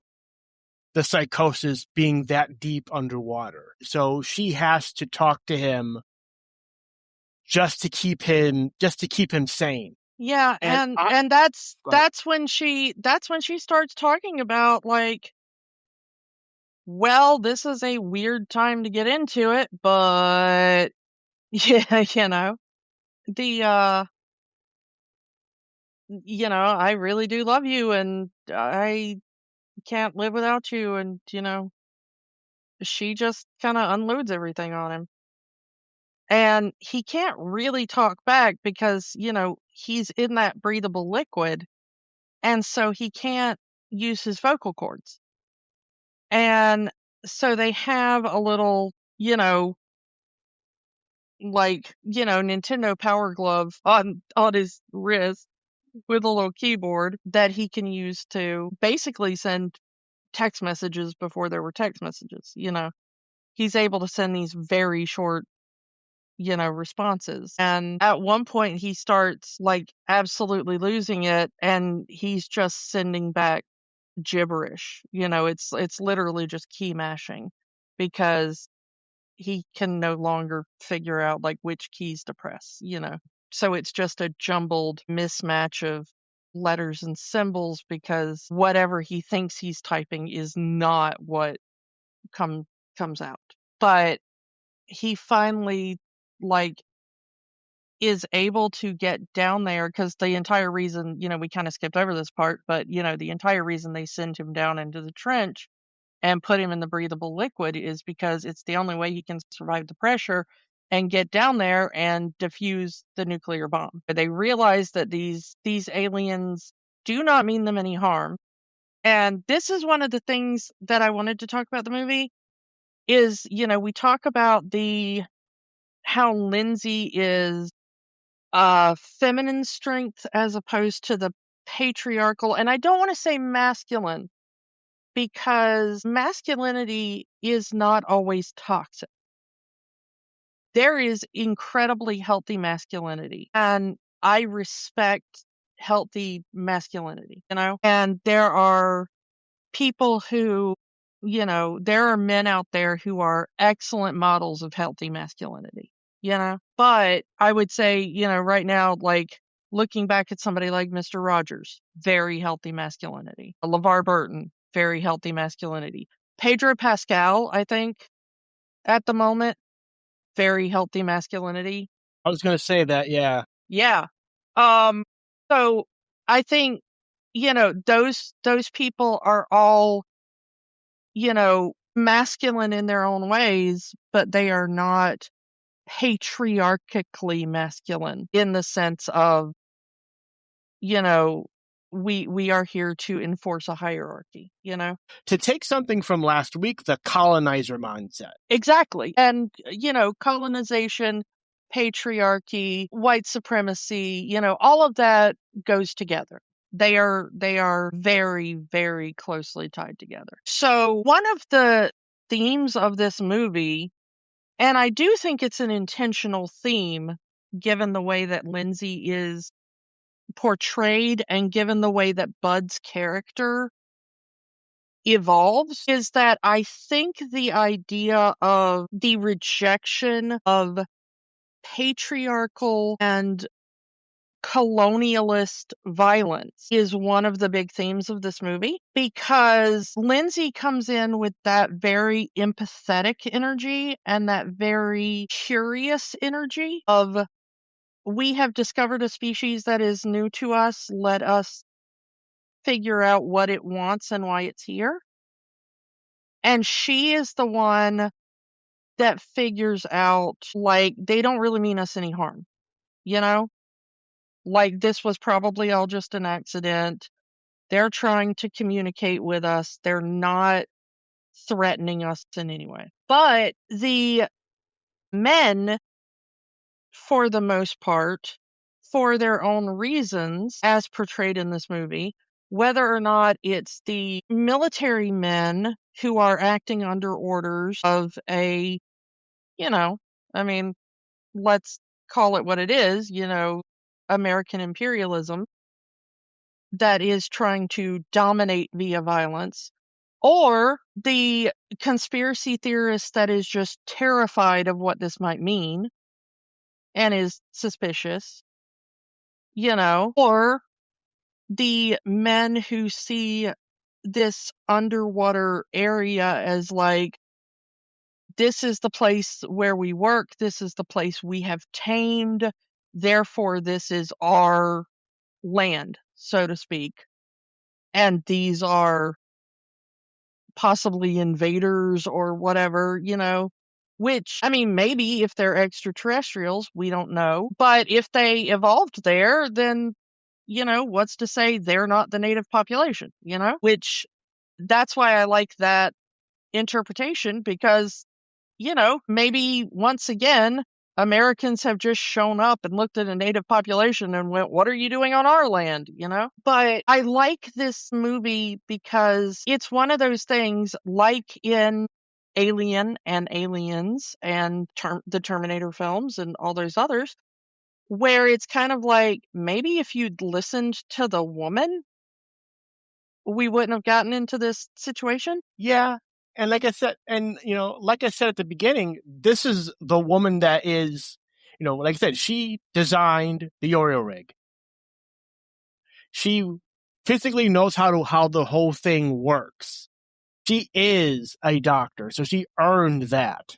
the psychosis being that deep underwater. So she has to talk to him just to keep him sane. Yeah, and that's when she starts talking about like, well, this is a weird time to get into it, but yeah, I really do love you and I can't live without you, and she just kind of unloads everything on him. And he can't really talk back because, he's in that breathable liquid. and so he can't use his vocal cords. And so they have a little, Nintendo Power Glove on his wrist with a little keyboard that he can use to basically send text messages before there were text messages. He's able to send these very short, responses. And at one point he starts absolutely losing it, and he's just sending back gibberish. It's literally just key mashing because he can no longer figure out which keys to press. So it's just a jumbled mismatch of letters and symbols because whatever he thinks he's typing is not what comes out. But he finally is able to get down there, because the entire reason, we kind of skipped over this part, but the entire reason they send him down into the trench and put him in the breathable liquid is because it's the only way he can survive the pressure and get down there and defuse the nuclear bomb. They realize that these aliens do not mean them any harm. And this is one of the things that I wanted to talk about the movie is, we talk about how Lindsay is feminine strength as opposed to the patriarchal. And I don't want to say masculine, because masculinity is not always toxic. There is incredibly healthy masculinity, and I respect healthy masculinity, and there are people who, there are men out there who are excellent models of healthy masculinity, but I would say, right now, looking back at somebody like Mr. Rogers, very healthy masculinity. LeVar Burton, very healthy masculinity. Pedro Pascal, I think, at the moment, very healthy masculinity. I was going to say that, yeah. Yeah. So I think, those people are all, masculine in their own ways, but they are not patriarchically masculine in the sense of, we are here to enforce a hierarchy, To take something from last week, the colonizer mindset. Exactly. And, colonization, patriarchy, white supremacy, all of that goes together. They are very, very closely tied together. So one of the themes of this movie, and I do think it's an intentional theme, given the way that Lindsay is portrayed and given the way that Bud's character evolves, is that I think the idea of the rejection of patriarchal and colonialist violence is one of the big themes of this movie, because Lindsay comes in with that very empathetic energy and that very curious energy of, we have discovered a species that is new to us, let us figure out what it wants and why it's here. And she is the one that figures out, they don't really mean us any harm, this was probably all just an accident. They're trying to communicate with us. They're not threatening us in any way. But the men, for the most part, for their own reasons, as portrayed in this movie, whether or not it's the military men who are acting under orders of a, let's call it what it is, American imperialism that is trying to dominate via violence, or the conspiracy theorist that is just terrified of what this might mean and is suspicious, or the men who see this underwater area as this is the place where we work, this is the place we have tamed, therefore this is our land, so to speak. And these are possibly invaders or whatever, which, maybe if they're extraterrestrials, we don't know. But if they evolved there, then what's to say they're not the native population, which that's why I like that interpretation, because maybe once again, Americans have just shown up and looked at a native population and went, what are you doing on our land? But I like this movie because it's one of those things, like in Alien and Aliens and the Terminator films and all those others, where it's kind of like, maybe if you'd listened to the woman, we wouldn't have gotten into this situation. Yeah. And like I said at the beginning, this is the woman that is, like I said, she designed the Oreo rig. She physically knows how the whole thing works. She is a doctor, so she earned that.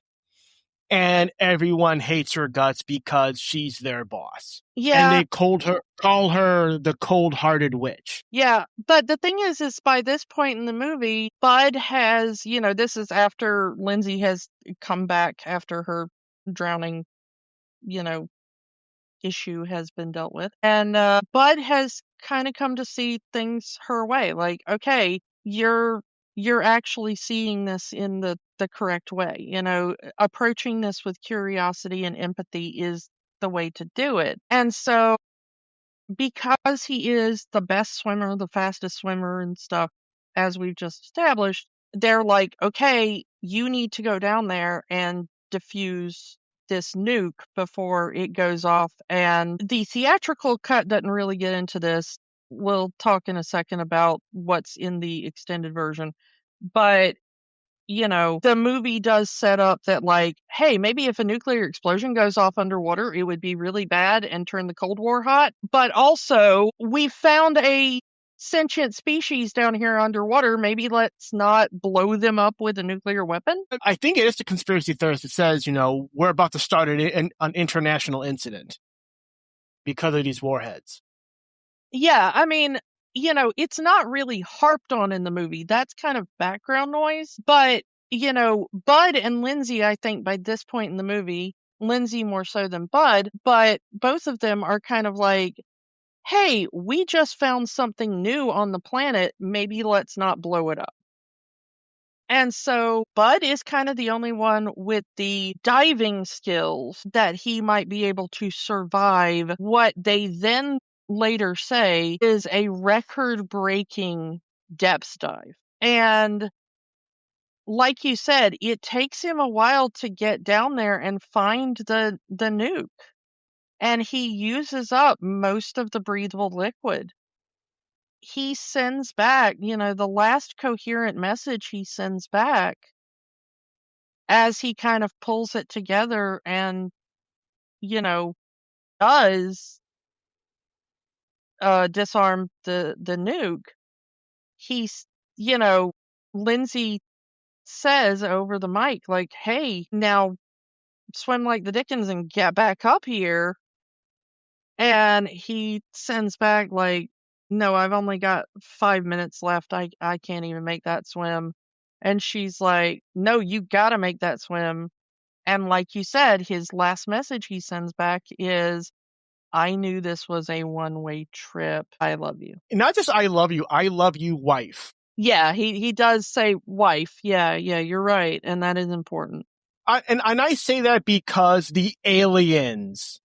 And everyone hates her guts because she's their boss. Yeah. And they call her the cold-hearted witch. Yeah, but the thing is by this point in the movie, Bud has, this is after Lindsay has come back after her drowning, issue has been dealt with. And Bud has kind of come to see things her way. Like, okay, you're actually seeing this in the correct way. Approaching this with curiosity and empathy is the way to do it. And so, because he is the best swimmer, the fastest swimmer and stuff, as we've just established, they're like, okay, you need to go down there and defuse this nuke before it goes off. And the theatrical cut doesn't really get into this. We'll talk in a second about what's in the extended version. But the movie does set up that, like, hey, maybe if a nuclear explosion goes off underwater, it would be really bad and turn the Cold War hot. But also, we found a sentient species down here underwater. Maybe let's not blow them up with a nuclear weapon. I think it is the conspiracy theorist that says, we're about to start an international incident because of these warheads. Yeah, I mean, it's not really harped on in the movie. That's kind of background noise. But, Bud and Lindsay, I think by this point in the movie, Lindsay more so than Bud, but both of them are kind of like, hey, we just found something new on the planet. Maybe let's not blow it up. And so Bud is kind of the only one with the diving skills that he might be able to survive what they then later say is a record-breaking depth dive. And like you said, it takes him a while to get down there and find the nuke. And he uses up most of the breathable liquid. He sends back, the last coherent message he sends back as he kind of pulls it together and, does disarm the nuke. He's, Lindsay says over the mic, like, hey, now swim like the Dickens and get back up here. And he sends back, like, no, I've only got 5 minutes left. I can't even make that swim. And she's like, no, you gotta make that swim. And like you said, his last message he sends back is, I knew this was a one-way trip. I love you. Not just I love you, wife. Yeah, he does say wife. Yeah, you're right. And that is important. And I say that because the aliens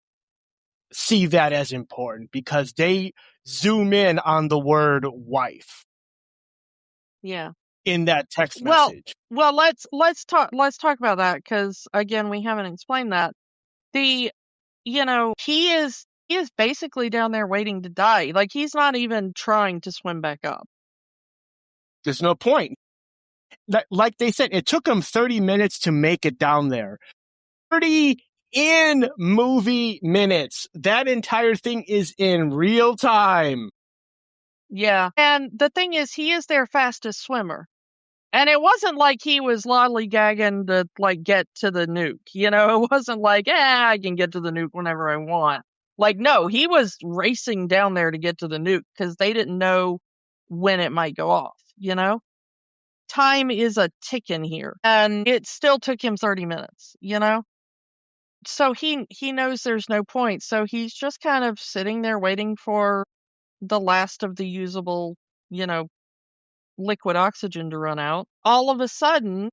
see that as important, because they zoom in on the word wife. Yeah. In that text message. Well, let's talk about that, because again, we haven't explained that. He is basically down there waiting to die. Like, he's not even trying to swim back up. There's no point. Like they said, it took him 30 minutes to make it down there. 30 in movie minutes. That entire thing is in real time. Yeah. And the thing is, he is their fastest swimmer. And it wasn't like he was lollygagging to, like, get to the nuke. It wasn't like, I can get to the nuke whenever I want. Like, no, he was racing down there to get to the nuke because they didn't know when it might go off, Time is a ticking here. And it still took him 30 minutes, So he knows there's no point. So he's just kind of sitting there waiting for the last of the usable, you know, liquid oxygen to run out, all of a sudden,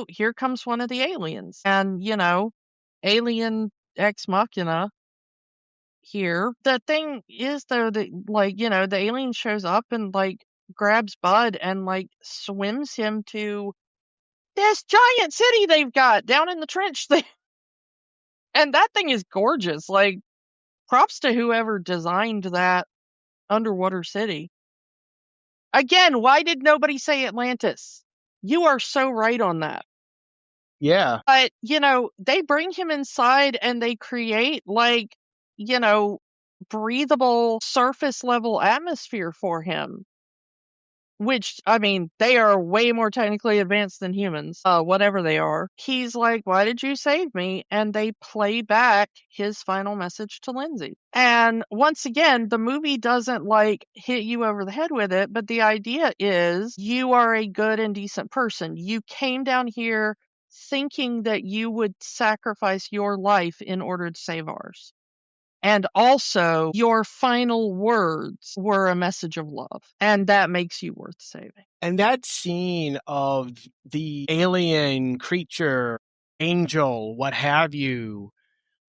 here comes one of the aliens. And, alien ex machina here. The thing is, though, that, the alien shows up and, grabs Bud and, swims him to this giant city they've got down in the trench thing. And that thing is gorgeous. Props to whoever designed that underwater city. Again, why did nobody say Atlantis? You are so right on that. Yeah. But, they bring him inside and they create, breathable surface level atmosphere for him. Which, I mean, they are way more technically advanced than humans, whatever they are. He's like, why did you save me? And they play back his final message to Lindsay. And once again, the movie doesn't hit you over the head with it, but the idea is you are a good and decent person. You came down here thinking that you would sacrifice your life in order to save ours. And also, your final words were a message of love, and that makes you worth saving. And that scene of the alien creature, angel, what have you,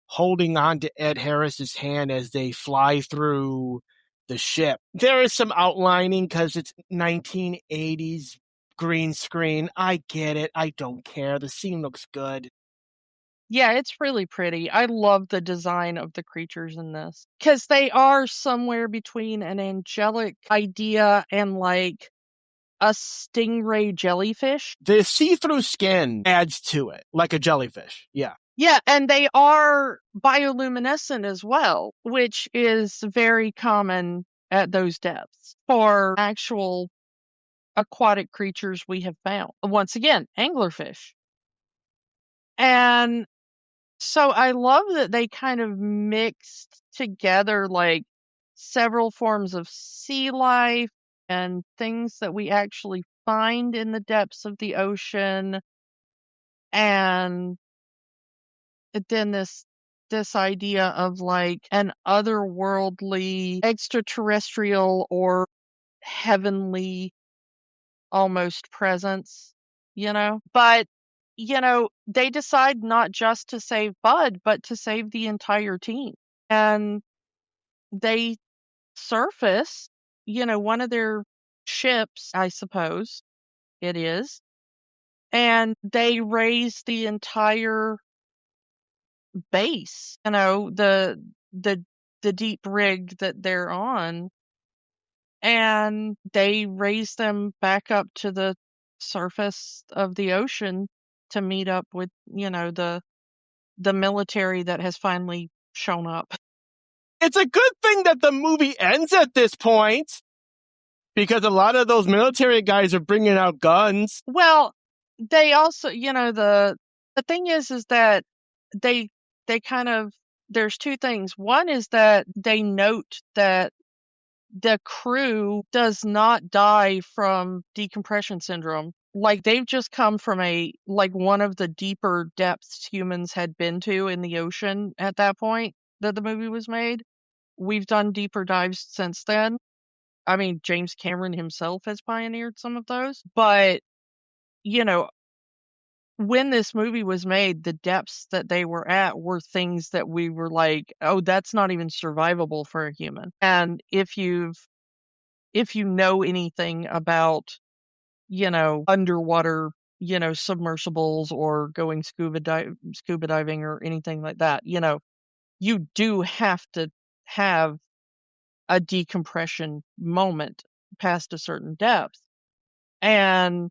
holding on to Ed Harris's hand as they fly through the ship. There is some outlining because it's 1980s green screen. I get it. I don't care. The scene looks good. Yeah, it's really pretty. I love the design of the creatures in this because they are somewhere between an angelic idea and a stingray jellyfish. The see-through skin adds to it, like a jellyfish. Yeah. Yeah, and they are bioluminescent as well, which is very common at those depths for actual aquatic creatures we have found. Once again, anglerfish. And so I love that they kind of mixed together several forms of sea life and things that we actually find in the depths of the ocean. And then this idea of an otherworldly, extraterrestrial or heavenly almost presence, But they decide not just to save Bud, but to save the entire team. And they surface, one of their ships, I suppose it is, and they raise the entire base, the deep rig that they're on, and they raise them back up to the surface of the ocean to meet up with, the military that has finally shown up. It's a good thing that the movie ends at this point, because a lot of those military guys are bringing out guns. Well, they also, the thing is that they kind of, there's two things. One is that they note that the crew does not die from decompression syndrome. They've just come from one of the deeper depths humans had been to in the ocean at that point that the movie was made. We've done deeper dives since then. I mean, James Cameron himself has pioneered some of those. But, when this movie was made, the depths that they were at were things that we were like, oh, that's not even survivable for a human. And if you know anything about, underwater, submersibles or going scuba diving or anything like that, you do have to have a decompression moment past a certain depth. And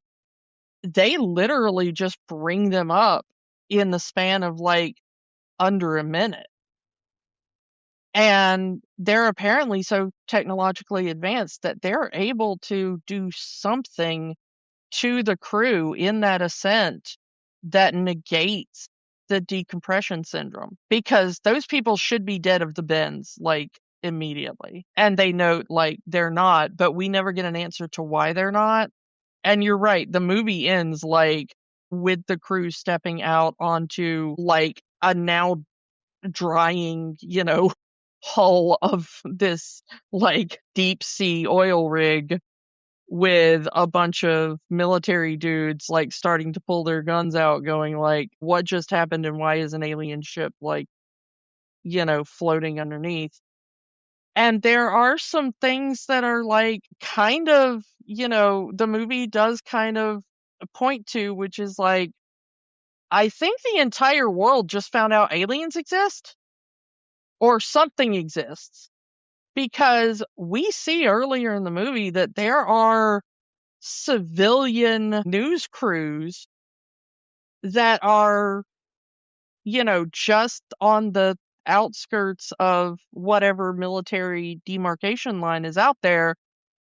they literally just bring them up in the span of under a minute. And they're apparently so technologically advanced that they're able to do something to the crew in that ascent that negates the decompression syndrome, because those people should be dead of the bends immediately. And they note they're not, but we never get an answer to why they're not. And you're right, the movie ends with the crew stepping out onto a now drying, hull of this like deep sea oil rig with a bunch of military dudes like starting to pull their guns out going like, what just happened and why is an alien ship like, floating underneath? And there are some things that are like kind of, the movie does kind of point to, which is like, I think the entire world just found out aliens exist or something exists, because we see earlier in the movie that there are civilian news crews that are, just on the outskirts of whatever military demarcation line is out there,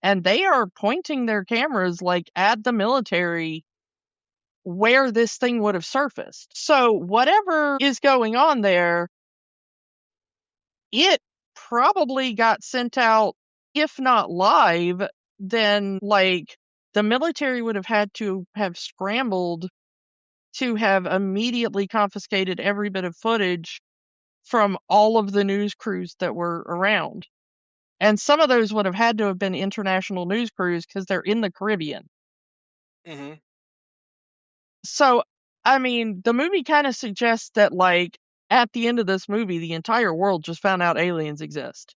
and they are pointing their cameras like at the military where this thing would have surfaced. So whatever is going on there, it probably got sent out, if not live, then like the military would have had to have scrambled to have immediately confiscated every bit of footage from all of the news crews that were around. And some of those would have had to have been international news crews because they're in the Caribbean. Mm-hmm. So, I mean, the movie kind of suggests that, like, at the end of this movie, the entire world just found out aliens exist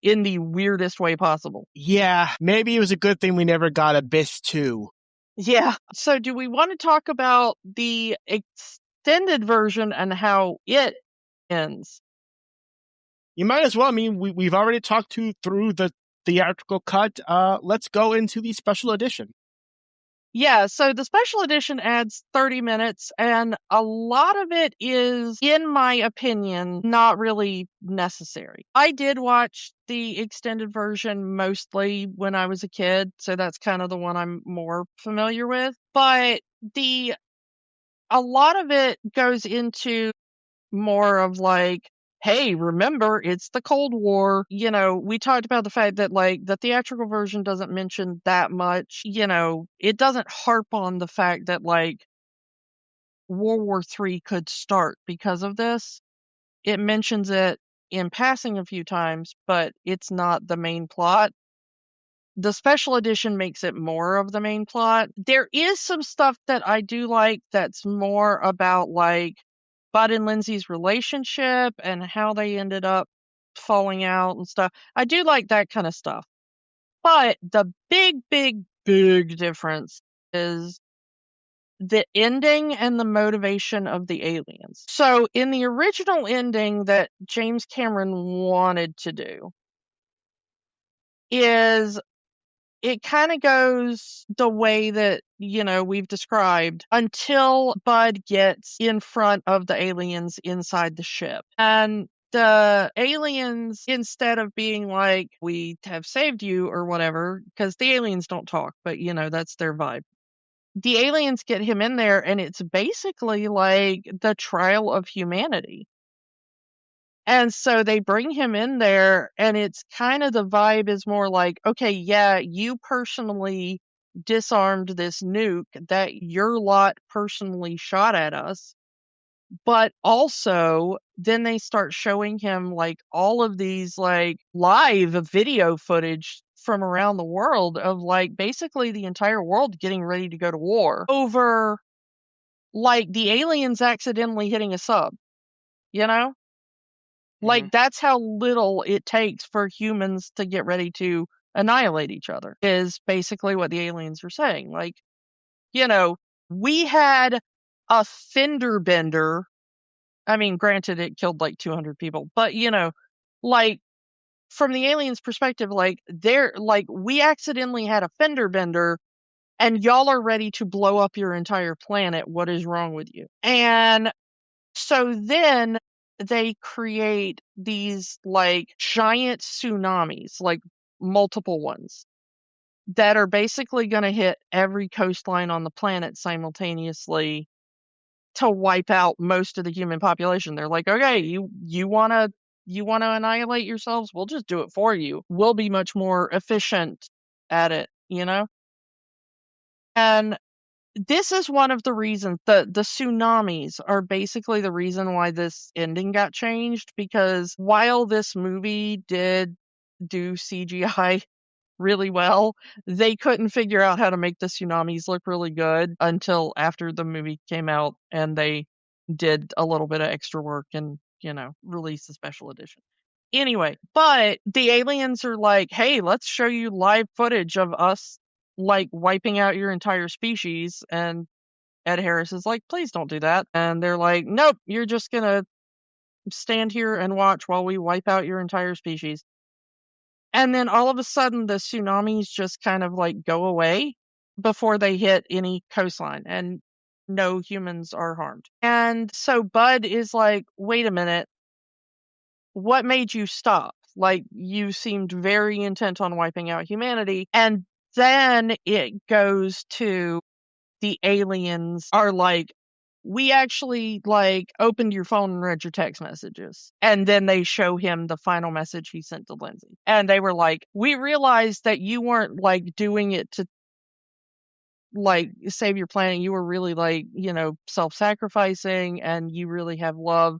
in the weirdest way possible. Yeah, maybe it was a good thing we never got Abyss 2. Yeah. So, do we want to talk about the extended version and how it ends? You might as well. I mean, we've already talked through the theatrical cut. Let's go into the special edition. Yeah, so the special edition adds 30 minutes, and a lot of it is, in my opinion, not really necessary. I did watch the extended version mostly when I was a kid, so that's kind of the one I'm more familiar with. But a lot of it goes into more of like, hey, remember, it's the Cold War. We talked about the fact that like the theatrical version doesn't mention that much. It doesn't harp on the fact that like World War III could start because of this. It mentions it in passing a few times, but it's not the main plot. The special edition makes it more of the main plot. There is some stuff that I do like that's more about like Bud and Lindsay's relationship and how they ended up falling out and stuff. I do like that kind of stuff. But the big, big, big difference is the ending and the motivation of the aliens. So in the original ending that James Cameron wanted to do is it kind of goes the way that, we've described until Bud gets in front of the aliens inside the ship. And the aliens, instead of being like, we have saved you or whatever, because the aliens don't talk, but, that's their vibe. The aliens get him in there, and it's basically like the trial of humanity. And so they bring him in there, and it's kind of the vibe is more like, okay, yeah, you personally disarmed this nuke that your lot personally shot at us. But also, then they start showing him like all of these like live video footage from around the world of like basically the entire world getting ready to go to war over like the aliens accidentally hitting a sub, you know? Like, that's how little it takes for humans to get ready to annihilate each other, is basically what the aliens are saying. Like, we had a fender bender. I mean, granted, it killed like 200 people, but, like, from the aliens' perspective, like, we accidentally had a fender bender and y'all are ready to blow up your entire planet. What is wrong with you? And so then they create these like giant tsunamis, like multiple ones, that are basically going to hit every coastline on the planet simultaneously to wipe out most of the human population. They're like, okay, you want to annihilate yourselves? We'll just do it for you. We'll be much more efficient at it, And this is one of the reasons the tsunamis are basically the reason why this ending got changed, because while this movie did do CGI really well, they couldn't figure out how to make the tsunamis look really good until after the movie came out, and they did a little bit of extra work and, released a special edition. Anyway, but the aliens are like, hey, let's show you live footage of us like wiping out your entire species. And Ed Harris is like, please don't do that. And they're like, nope, you're just gonna stand here and watch while we wipe out your entire species. And then all of a sudden the tsunamis just kind of like go away before they hit any coastline, and no humans are harmed. And so Bud is like, wait a minute, what made you stop? Like, you seemed very intent on wiping out humanity. And then it goes to the aliens are like, we actually like opened your phone and read your text messages. And then they show him the final message he sent to Lindsay. And they were like, we realized that you weren't like doing it to like save your planet. You were really like, self-sacrificing, and you really have love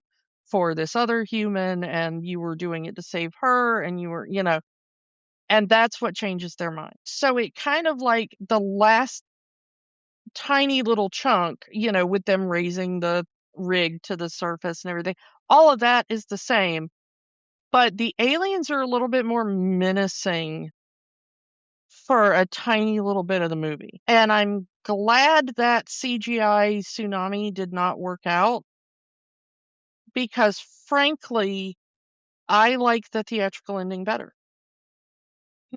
for this other human, and you were doing it to save her, and you were, and that's what changes their mind. So it kind of like the last tiny little chunk, with them raising the rig to the surface and everything, all of that is the same, but the aliens are a little bit more menacing for a tiny little bit of the movie. And I'm glad that CGI tsunami did not work out, because frankly, I like the theatrical ending better.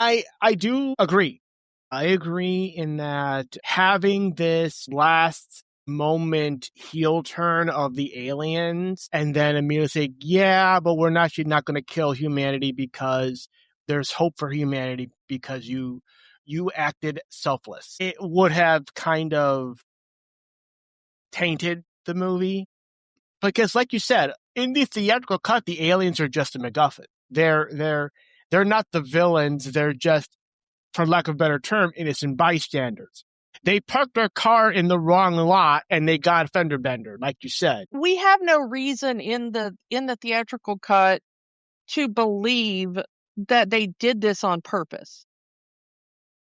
I do agree. I agree in that having this last moment heel turn of the aliens and then immediately say, yeah, but we're actually not going to kill humanity because there's hope for humanity because you acted selfless. It would have kind of tainted the movie. Because like you said, in the theatrical cut, the aliens are just a MacGuffin. They're not the villains. They're just, for lack of a better term, innocent bystanders. They parked their car in the wrong lot and they got fender bender, like you said. We have no reason in the theatrical cut to believe that they did this on purpose.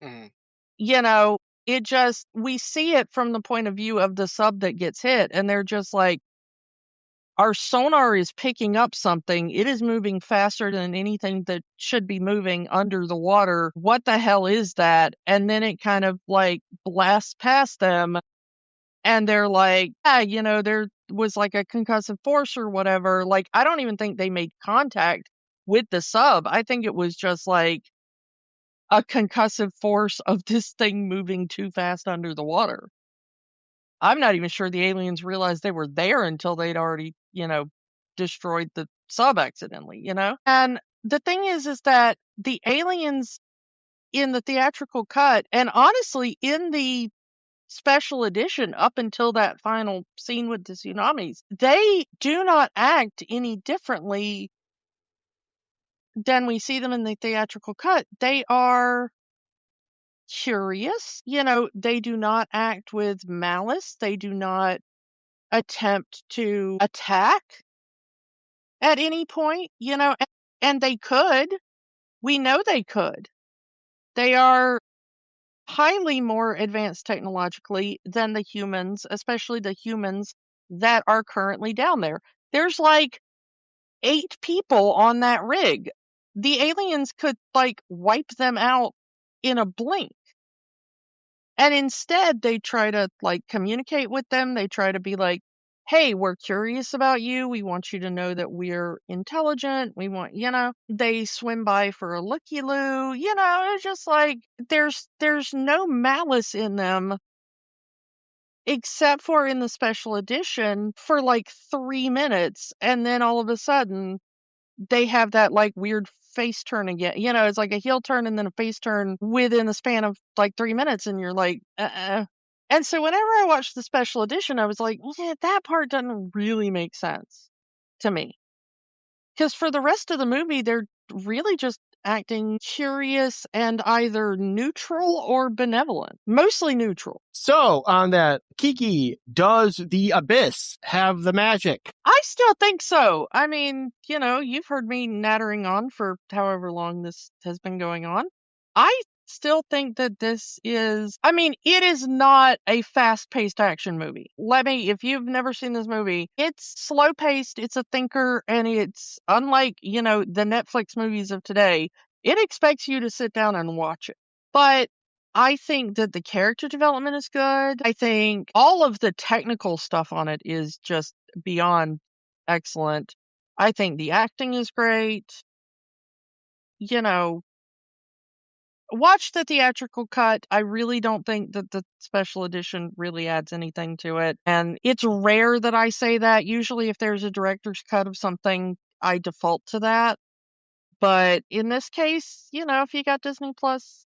Mm. It just, we see it from the point of view of the sub that gets hit, and they're just like, our sonar is picking up something. It is moving faster than anything that should be moving under the water. What the hell is that? And then it kind of like blasts past them, and they're like, there was like a concussive force or whatever. Like, I don't even think they made contact with the sub. I think it was just like a concussive force of this thing moving too fast under the water. I'm not even sure the aliens realized they were there until they'd already, destroyed the sub accidentally, And the thing is that the aliens in the theatrical cut, and honestly in the special edition up until that final scene with the tsunamis, they do not act any differently than we see them in the theatrical cut. They are curious, they do not act with malice. They do not attempt to attack at any point, and they could. We know they could. They are highly more advanced technologically than the humans, especially the humans that are currently down there. There's like 8 people on that rig. The aliens could like wipe them out in a blink. And instead they try to like communicate with them. They try to be like, hey, we're curious about you. We want you to know that we're intelligent. We want, they swim by for a looky-loo. It's just like there's no malice in them, except for in the special edition for like 3 minutes. And then all of a sudden they have that like weird face turn again. It's like a heel turn and then a face turn within the span of like 3 minutes. And you're like, And so whenever I watched the special edition, I was like, yeah, that part doesn't really make sense to me. Because for the rest of the movie, they're really just acting curious and either neutral or benevolent. Mostly neutral. So, on that, Kiki, does the Abyss have the magic? I still think so. I mean, you've heard me nattering on for however long this has been going on. I still think that it is not a fast-paced action movie. If you've never seen this movie, it's slow-paced, it's a thinker, and it's unlike, the Netflix movies of today. It expects you to sit down and watch it. But I think that the character development is good. I think all of the technical stuff on it is just beyond excellent. I think the acting is great. Watch the theatrical cut. I really don't think that the special edition really adds anything to it. And it's rare that I say that. Usually if there's a director's cut of something, I default to that. But in this case, if you got Disney Plus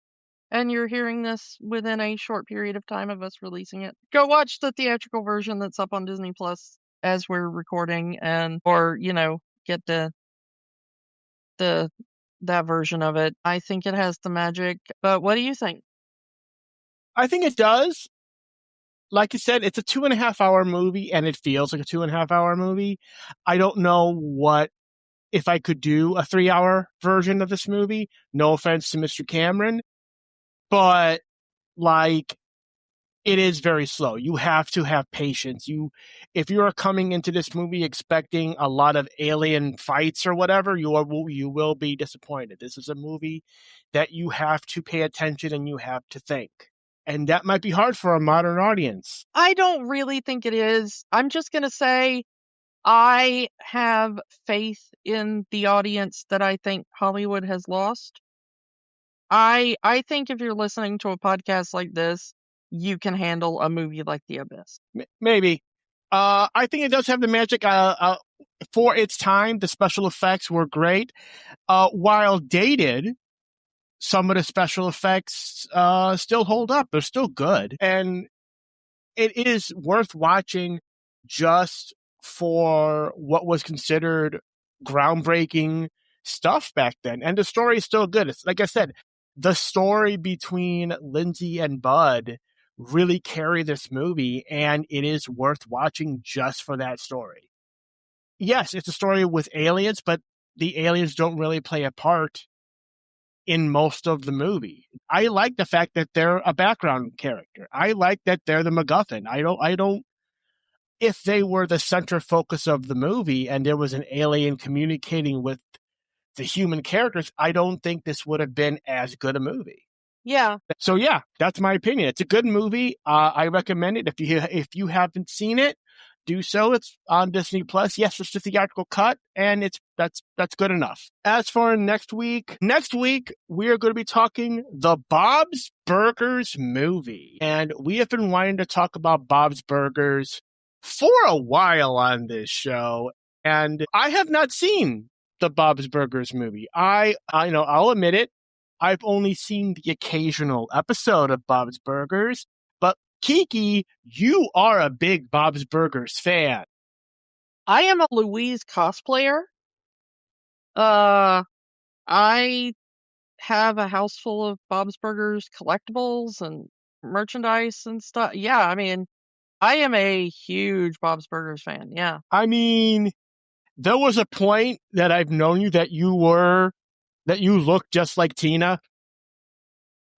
and you're hearing this within a short period of time of us releasing it, go watch the theatrical version that's up on Disney Plus as we're recording, or get that version of it. I think it has the magic. But what do you think? I think it does. Like you said, it's a 2.5-hour movie, and it feels like a 2.5-hour movie. I don't know if I could do a 3-hour version of this movie. No offense to Mr. Cameron, but it is very slow. You have to have patience. If you are coming into this movie expecting a lot of alien fights or whatever, you will be disappointed. This is a movie that you have to pay attention and you have to think. And that might be hard for a modern audience. I don't really think it is. I'm just going to say I have faith in the audience that I think Hollywood has lost. I think if you're listening to a podcast like this, you can handle a movie like The Abyss. Maybe. I think it does have the magic. For its time, the special effects were great. While dated, some of the special effects still hold up. They're still good. And it is worth watching just for what was considered groundbreaking stuff back then. And the story is still good. It's like I said, the story between Lindsay and Bud really carry this movie, and it is worth watching just for that story. Yes, it's a story with aliens, but the aliens don't really play a part in most of the movie. I like the fact that they're a background character. I like that they're the MacGuffin. I don't if they were the center focus of the movie and there was an alien communicating with the human characters, I don't think this would have been as good a movie. Yeah. So yeah, that's my opinion. It's a good movie. I recommend it. If you haven't seen it, do so. It's on Disney Plus. Yes, it's the theatrical cut, and that's good enough. As for next week we are going to be talking the Bob's Burgers movie, and we have been wanting to talk about Bob's Burgers for a while on this show, and I have not seen the Bob's Burgers movie. I'll admit it. I've only seen the occasional episode of Bob's Burgers, but Kiki, you are a big Bob's Burgers fan. I am a Louise cosplayer. I have a house full of Bob's Burgers collectibles and merchandise and stuff. Yeah, I mean, I am a huge Bob's Burgers fan. Yeah. I mean, there was a point that I've known you that you looked just like Tina.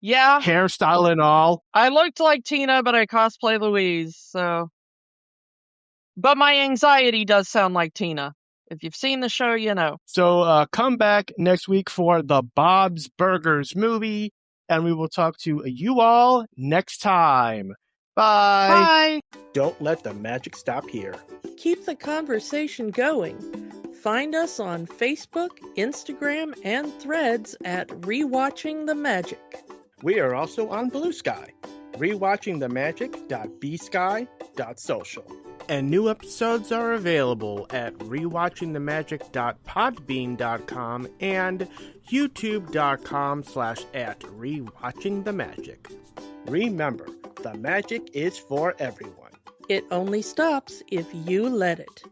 Yeah. Hairstyle and all. I looked like Tina, but I cosplay Louise, so. But my anxiety does sound like Tina. If you've seen the show, you know. So come back next week for the Bob's Burgers movie, and we will talk to you all next time. Bye. Bye. Don't let the magic stop here. Keep the conversation going. Find us on Facebook, Instagram, and Threads at Rewatching the Magic. We are also on Blue Sky, rewatchingthemagic.bsky.social. And new episodes are available at rewatchingthemagic.podbean.com and youtube.com/@rewatchingthemagic. Remember, the magic is for everyone. It only stops if you let it.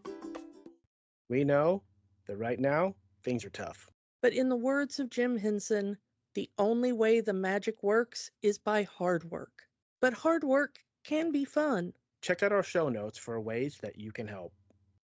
We know that right now, things are tough. But in the words of Jim Henson, the only way the magic works is by hard work. But hard work can be fun. Check out our show notes for ways that you can help.